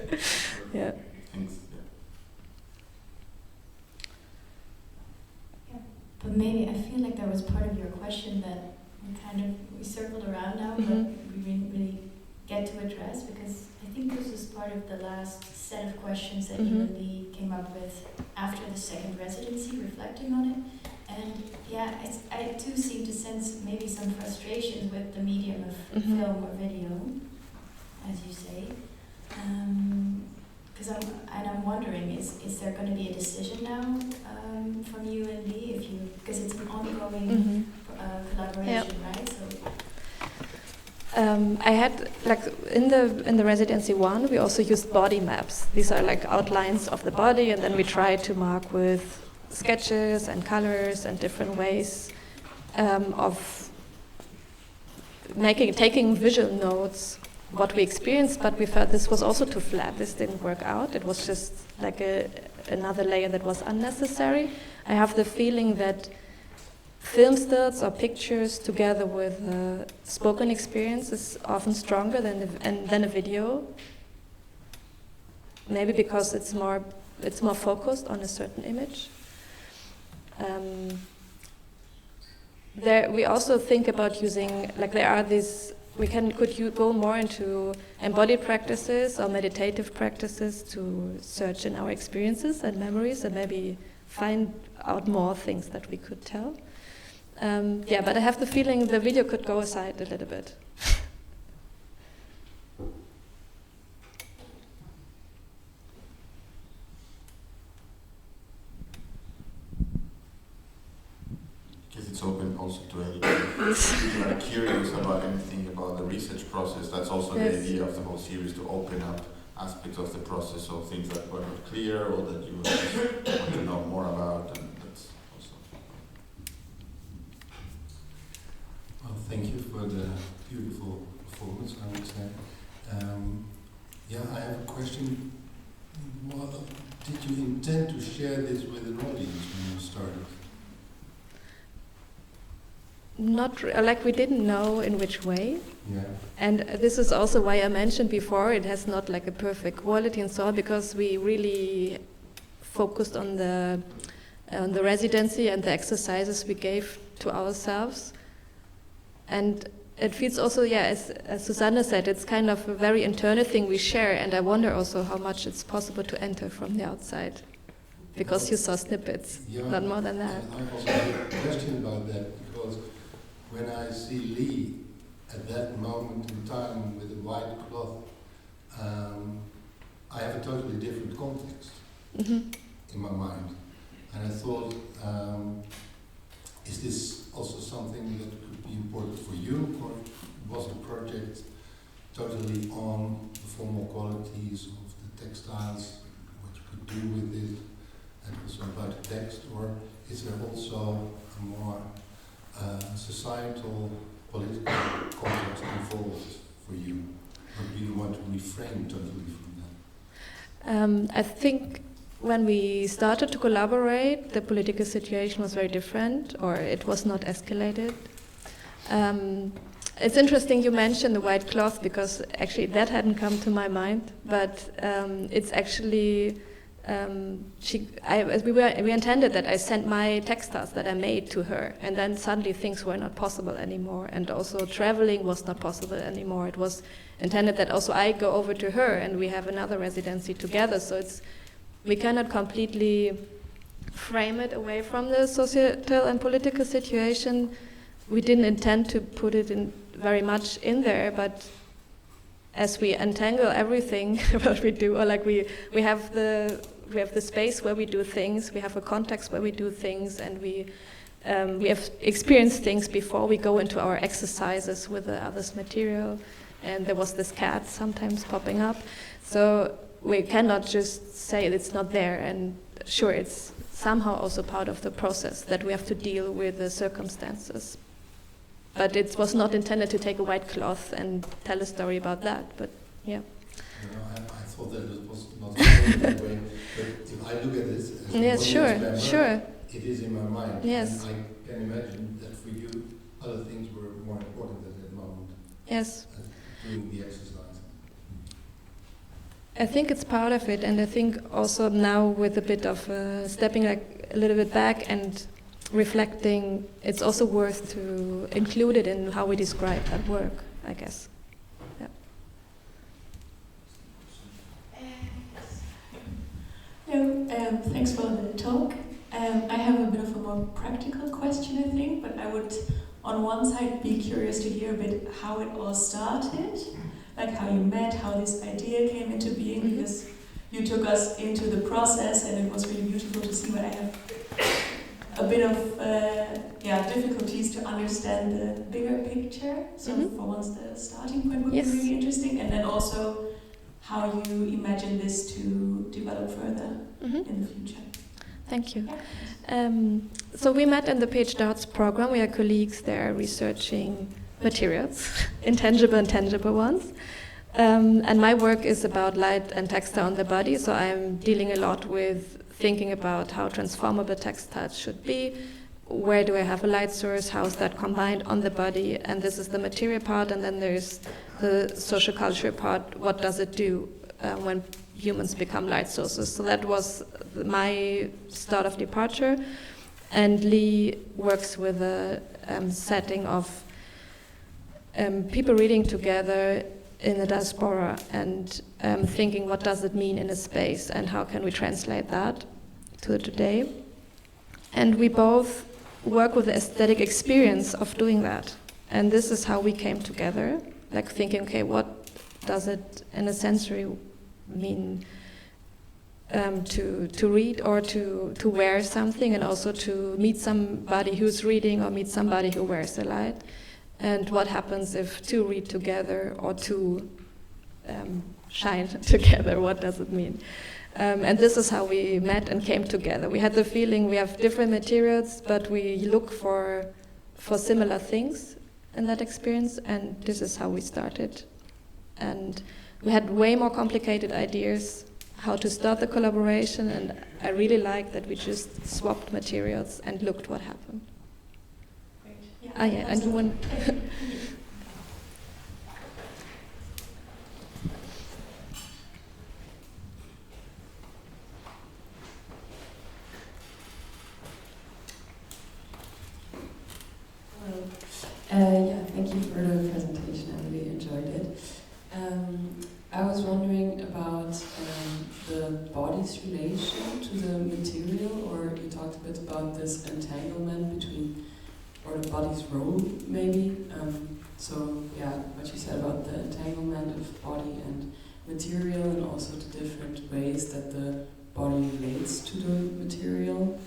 Yeah. Thanks. But maybe I feel like that was part of your question that we circled around now, but we didn't really get to address, because I think this is part of the last set of questions that you and Li came up with after the second residency, reflecting on it. And yeah, I too seem to sense maybe some frustration with the medium of film or video, as you say. I'm wondering, is there going to be a decision now from you and Li, because it's an ongoing collaboration, right? So I had in the residency 1, we also used body maps. These are like outlines of the body, and then we try to mark with sketches and colors and different ways of taking visual notes what we experienced, but we felt this was also too flat. This didn't work out. It was just like another layer that was unnecessary. I have the feeling that film stills or pictures together with spoken experience is often stronger than a video. Maybe because it's more focused on a certain image. We also think about using, there are these. Could you go more into embodied practices or meditative practices to search in our experiences and memories, and maybe find out more things that we could tell. Yeah, but I have the feeling the video could go aside a little bit. It's open also to anybody who are curious about anything about the research process. That's also the idea of the whole series, to open up aspects of the process, or things that were not clear or that you want to know more about, and that's also. Well, thank you for the beautiful performance, I would say. I have a question. Did you intend to share this with an audience when you started? Like we didn't know in which way. Yeah. And this is also why I mentioned before it has not like a perfect quality and so on, because we really focused on the residency and the exercises we gave to ourselves. And it feels also, as Susanne said, it's kind of a very internal thing we share, and I wonder also how much it's possible to enter from the outside. Because you saw snippets, not more than that. I also have a question about that, because when I see Li at that moment in time with a white cloth, I have a totally different context in my mind. And I thought, is this also something that could be important for you, or was the project totally on the formal qualities of the textiles, what you could do with it, and also about the text, or is there also a more societal, political context involved for you? Or do you want to refrain totally from that? I think when we started to collaborate, the political situation was very different, or it was not escalated. It's interesting you mentioned the white cloth, because actually that hadn't come to my mind, but it's actually we intended that I sent my textiles that I made to her, and then suddenly things were not possible anymore, and also traveling was not possible anymore. It was intended that also I go over to her and we have another residency together, so we cannot completely frame it away from the societal and political situation. We didn't intend to put it in very much in there, but as we untangle everything what we do, or like we have the space where we do things, we have a context where we do things, and we have experienced things before we go into our exercises with the others' material. And there was this cat sometimes popping up, so we cannot just say it's not there. And sure, it's somehow also part of the process that we have to deal with the circumstances. But it was not intended to take a white cloth and tell a story about that, but yeah. I thought that it was not that way, but if I look at this as an audience member, it is in my mind. Yes. And I can imagine that for you, other things were more important at that moment. Yes. Doing the exercise. I think it's part of it, and I think also now with a bit of stepping like a little bit back and reflecting, it's also worth to include it in how we describe that work, I guess. Yeah. Hello, thanks for the talk. I have a bit of a more practical question, I think, but I would, on one side, be curious to hear a bit how it all started, like how you met, how this idea came into being, because you took us into the process, and it was really beautiful to see, but I have a bit of difficulties to understand the bigger picture. So for once, the starting point would be really interesting, and then also how you imagine this to develop further in the future. Thank you. So we met in the Page Darts program. We are colleagues there researching materials, intangible and tangible ones. And my work is about light and textile on the body, so I'm dealing a lot with thinking about how transformable textiles should be, where do I have a light source, how is that combined on the body, and this is the material part, and then there's the social cultural part, what does it do when humans become light sources. So that was my start of departure, and Li works with a setting of people reading together in the diaspora and thinking what does it mean in a space and how can we translate that to today. And we both work with the aesthetic experience of doing that. And this is how we came together, like thinking, okay, what does it in a sensory mean to read or to wear something, and also to meet somebody who's reading or meet somebody who wears a light, and what happens if two read together or two shine together, what does it mean? And this is how we met and came together. We had the feeling we have different materials, but we look for similar things in that experience, and this is how we started. And we had way more complicated ideas how to start the collaboration, and I really liked that we just swapped materials and looked what happened. Great. Yeah, Yeah, and you want... Yeah, thank you for the presentation. I really enjoyed it. I was wondering about the body's relation to the material, or you talked a bit about this entanglement between, or the body's role, maybe. So, yeah, what you said about the entanglement of body and material, and also the different ways that the body relates to the material.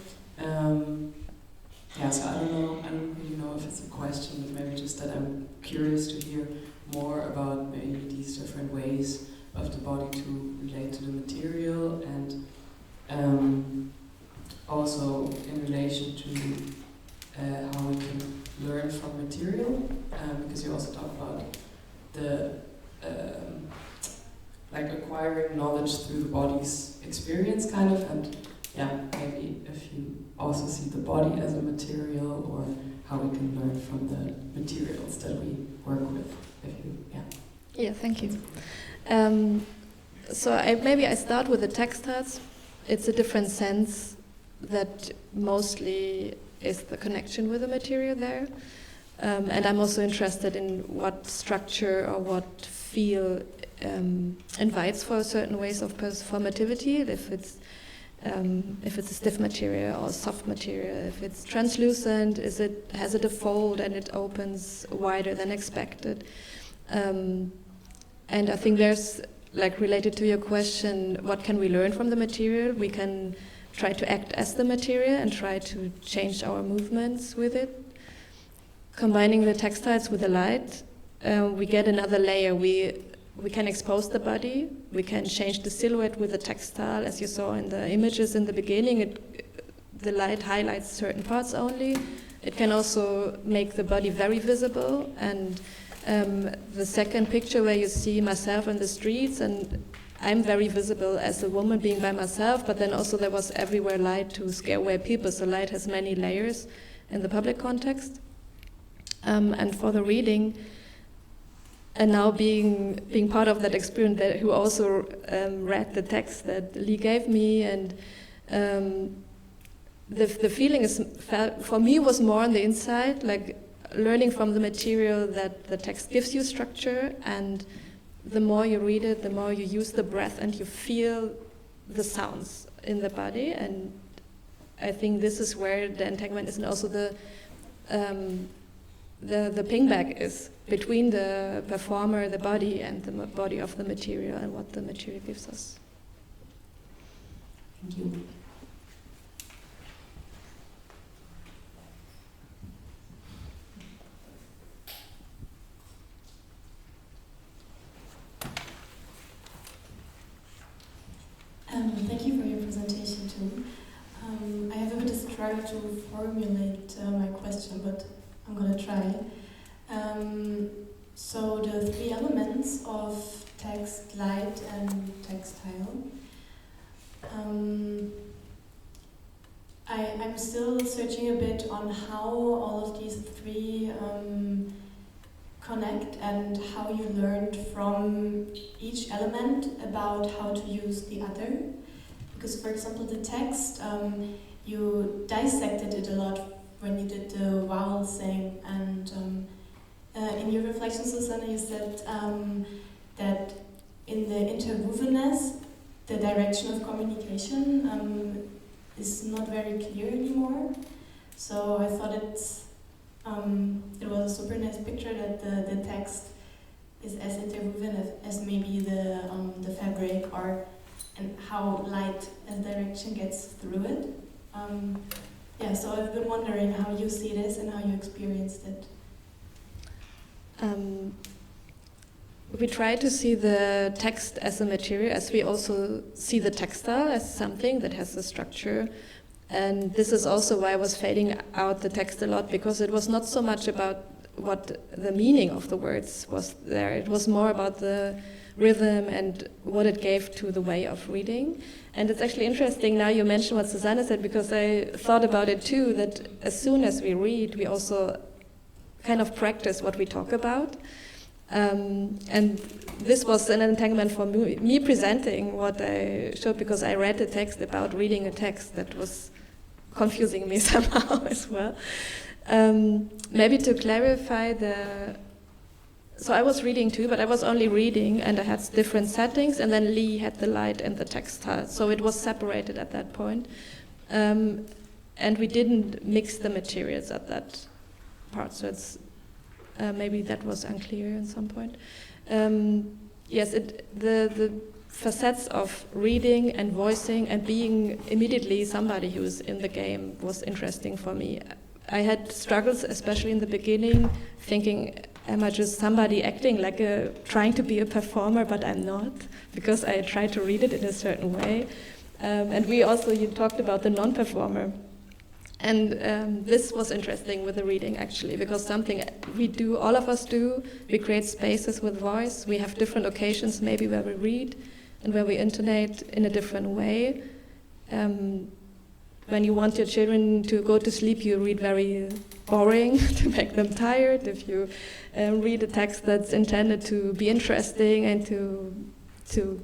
Yeah, so I don't really know if it's a question, but maybe just that I'm curious to hear more about maybe these different ways of the body to relate to the material, and also in relation to how we can learn from material, because you also talk about the like acquiring knowledge through the body's experience, kind of, and yeah, maybe if you also see the body as a material, or how we can learn from the materials that we work with. If you, yeah. Yeah, thank you. So maybe I start with the textiles. It's a different sense that mostly is the connection with the material there. And I'm also interested in what structure or what feel invites for certain ways of performativity, if it's a stiff material or soft material, if it's translucent, has it a fold and it opens wider than expected. And I think there's, like, related to your question, what can we learn from the material? We can try to act as the material and try to change our movements with it. Combining the textiles with the light, we get another layer. We can expose the body, we can change the silhouette with the textile, as you saw in the images in the beginning. The light highlights certain parts only. It can also make the body very visible, and the second picture where you see myself in the streets, and I'm very visible as a woman being by myself, but then also there was everywhere light to scare away people, so light has many layers in the public context. And for the reading, and now being part of that experience, who also read the text that Li gave me, and the feeling for me was more on the inside, like learning from the material that the text gives you structure, and the more you read it, the more you use the breath and you feel the sounds in the body. And I think this is where the entanglement is, and also the pingback is between the performer, the body, and the body of the material, and what the material gives us. Thank you. Thank you for your presentation too. I have a bit of struggle to formulate my question, but I'm going to try. So the three elements of text, light, and textile. I'm still searching a bit on how all of these three connect, and how you learned from each element about how to use the other. Because, for example, the text, you dissected it a lot when you did the vowel thing, and in your reflection, Susanne, you said that in the interwovenness, the direction of communication is not very clear anymore. So I thought it was a super nice picture that the text is as interwoven as maybe the fabric art, and how light as direction gets through it. So I've been wondering how you see this and how you experienced it. We try to see the text as a material, as we also see the textile as something that has a structure. And this is also why I was fading out the text a lot, because it was not so much about what the meaning of the words was there. It was more about the rhythm and what it gave to the way of reading. And it's actually interesting now you mentioned what Susanne said, because I thought about it too, that as soon as we read, we also kind of practice what we talk about. And this was an entanglement for me presenting what I showed, because I read a text about reading a text that was confusing me somehow as well. Maybe to clarify so I was reading too, but I was only reading and I had different settings, and then Li had the light and the textile. So it was separated at that point. And we didn't mix the materials at that part, so it's maybe that was unclear at some point. Yes, the facets of reading and voicing and being immediately somebody who's in the game was interesting for me. I had struggles, especially in the beginning, thinking, am I just somebody acting like trying to be a performer, but I'm not, because I tried to read it in a certain way. And you talked about the non-performer. And this was interesting with the reading, actually, because something we do, all of us do, we create spaces with voice. We have different occasions maybe where we read and where we intonate in a different way. When you want your children to go to sleep, you read very boring to make them tired. If you read a text that's intended to be interesting and to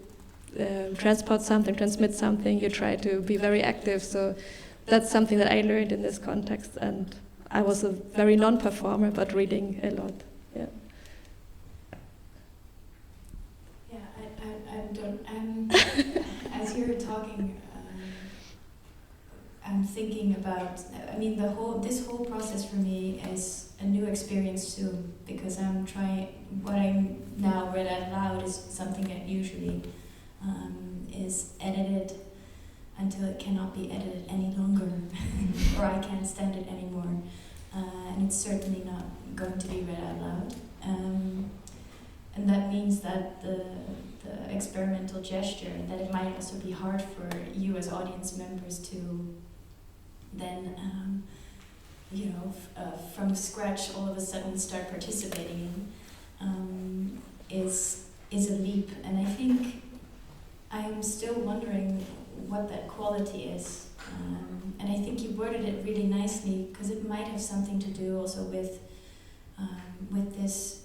transmit something, you try to be very active. So that's something that I learned in this context, and I was a very non-performer, but reading a lot. Yeah. Yeah, as you're talking, I'm thinking about. I mean, this whole process for me is a new experience too, because I'm trying. What I now read out loud is something that usually is edited until it cannot be edited any longer, or I can't stand it anymore. And it's certainly not going to be read out loud. And that means that the experimental gesture, that it might also be hard for you as audience members to then, from scratch all of a sudden start participating in, is a leap. And I think I'm still wondering what that quality is, and I think you worded it really nicely, because it might have something to do also with this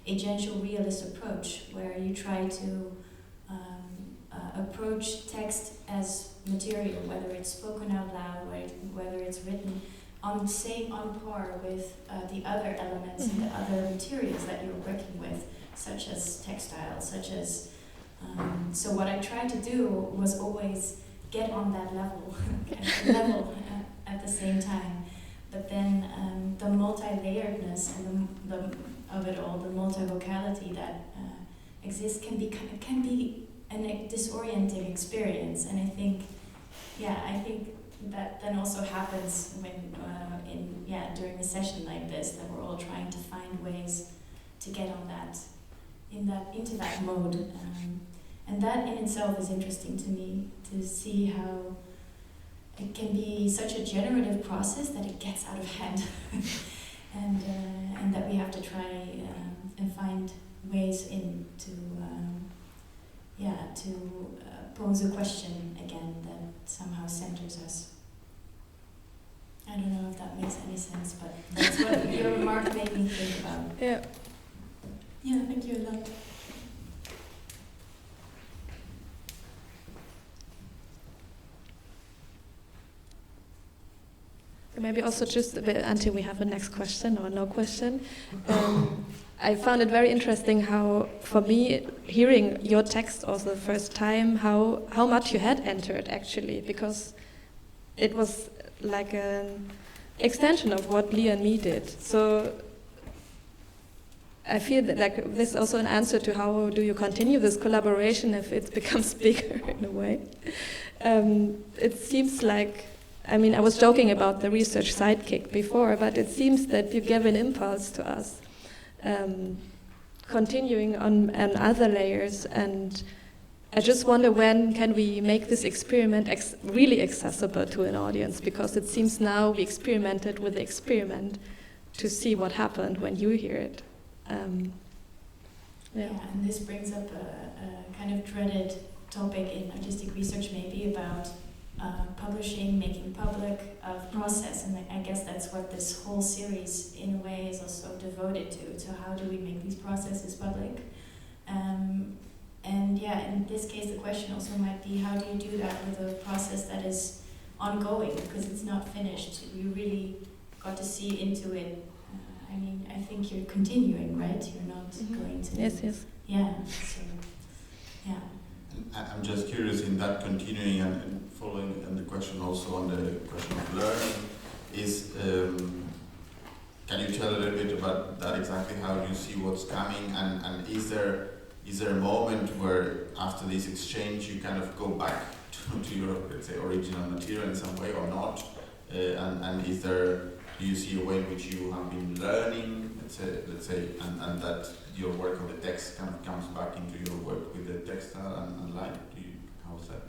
agential realist approach, where you try to approach text as material, whether it's spoken out loud, whether it's written, on par with the other elements and the other materials that you're working with, such as textiles, such as. So what I tried to do was always get on that level, at the same time. But then the multi-layeredness and of it all, the multi-vocality that exists can be a disorienting experience. And I think that then also happens when during a session like this, that we're all trying to find ways to get on into that mode. And that in itself is interesting to me, to see how it can be such a generative process that it gets out of hand, and that we have to try and find ways to pose a question again that somehow centers us. I don't know if that makes any sense, but that's what your remark made me think about. Yeah. Yeah, thank you a lot. Maybe also just a bit until we have a next question or no question. I found it very interesting how, for me, hearing your text also the first time, how much you had entered actually, because it was like an extension of what Li and me did. So I feel that like this is also an answer to how do you continue this collaboration if it becomes bigger in a way. It seems like, I mean, I was joking about the research sidekick before, but it seems that you gave an impulse to us, continuing on other layers, and I just wonder when can we make this experiment really accessible to an audience, because it seems now we experimented with the experiment to see what happened when you hear it. Yeah, and this brings up a kind of dreaded topic in artistic research, maybe about publishing, making public of process, and I guess that's what this whole series in a way is also devoted to. So how do we make these processes public? And yeah, in this case the question also might be, how do you do that with a process that is ongoing, because it's not finished? You really got to see into it. I mean, I think you're continuing, right? You're not going to... Yes. Yeah, so, yeah. I'm just curious, in that continuing and following and the question also on the question of learning, is can you tell a little bit about that, exactly how you see what's coming, and is there a moment where after this exchange you kind of go back to your, let's say, original material in some way or not, and is there, do you see a way in which you have been learning, let's say, and that your work on the text kind of comes back into your work with the textile and light? How's that?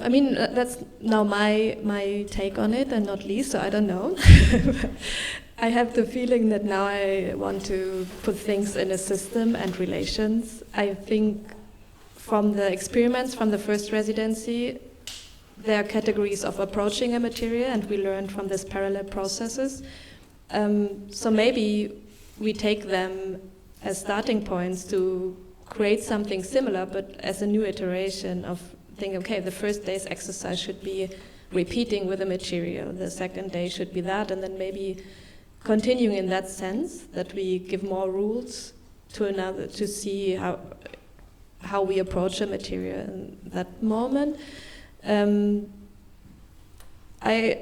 I mean, that's now my take on it and not Li, so I don't know. I have the feeling that now I want to put things in a system and relations. I think from the experiments from the first residency, there are categories of approaching a material, and we learned from these parallel processes. So maybe we take them as starting points to create something similar, but as a new iteration of thinking, okay, the first day's exercise should be repeating with the material, the second day should be that, and then maybe continuing in that sense, that we give more rules to another, to see how we approach a material in that moment. I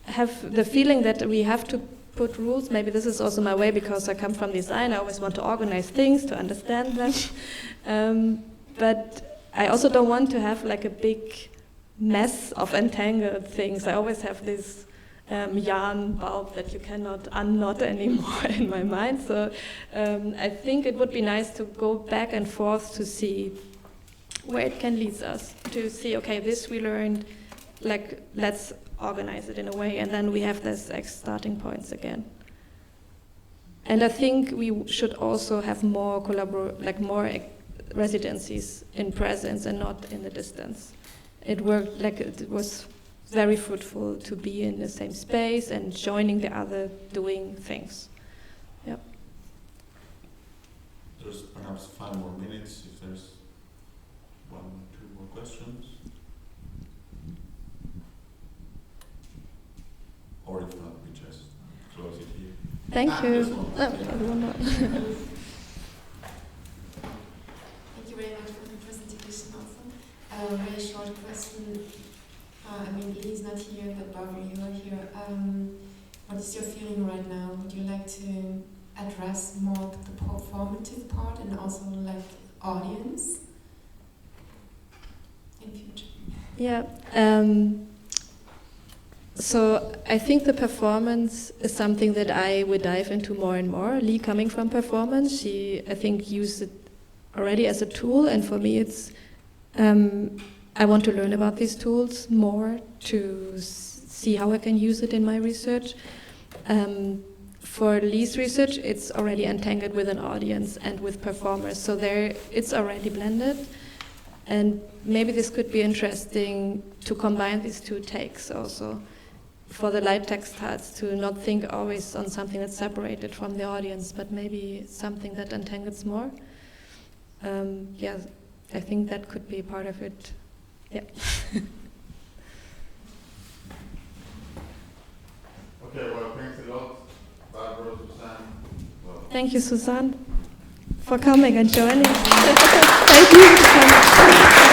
have the feeling that we have to put rules. Maybe this is also my way, because I come from design. I always want to organize things, to understand them. But I also don't want to have like a big mess of entangled things. I always have this yarn bulb that you cannot unknot anymore in my mind. So I think it would be nice to go back and forth to see where it can lead us, to see, okay, this we learned, like, let's organize it in a way, and then we have this starting points again. And I think we should also have more more residencies in presence and not in the distance. It worked, like, it was very fruitful to be in the same space and joining the other doing things. Yep. There's perhaps 5 more minutes if there's 1 or 2 more questions. Or if not, we just close it here. Thank you. Thank you very much for the presentation also. A very short question. I mean, Li's not here, but Barbro, you are here. What is your feeling right now? Would you like to address more the performative part and also like audience in future? Yeah. So I think the performance is something that I would dive into more and more. Li, coming from performance, she, I think, used it already as a tool, and for me it's, I want to learn about these tools more to see how I can use it in my research. For Li's research, it's already entangled with an audience and with performers, so there it's already blended. And maybe this could be interesting to combine these 2 takes also. For the light textiles, to not think always on something that's separated from the audience, but maybe something that entangles more. Yeah, I think that could be part of it. Yeah. Okay, well, thanks a lot, Barbro, Suzanne. Well. Thank you, Suzanne, for coming and joining. Thank you for coming.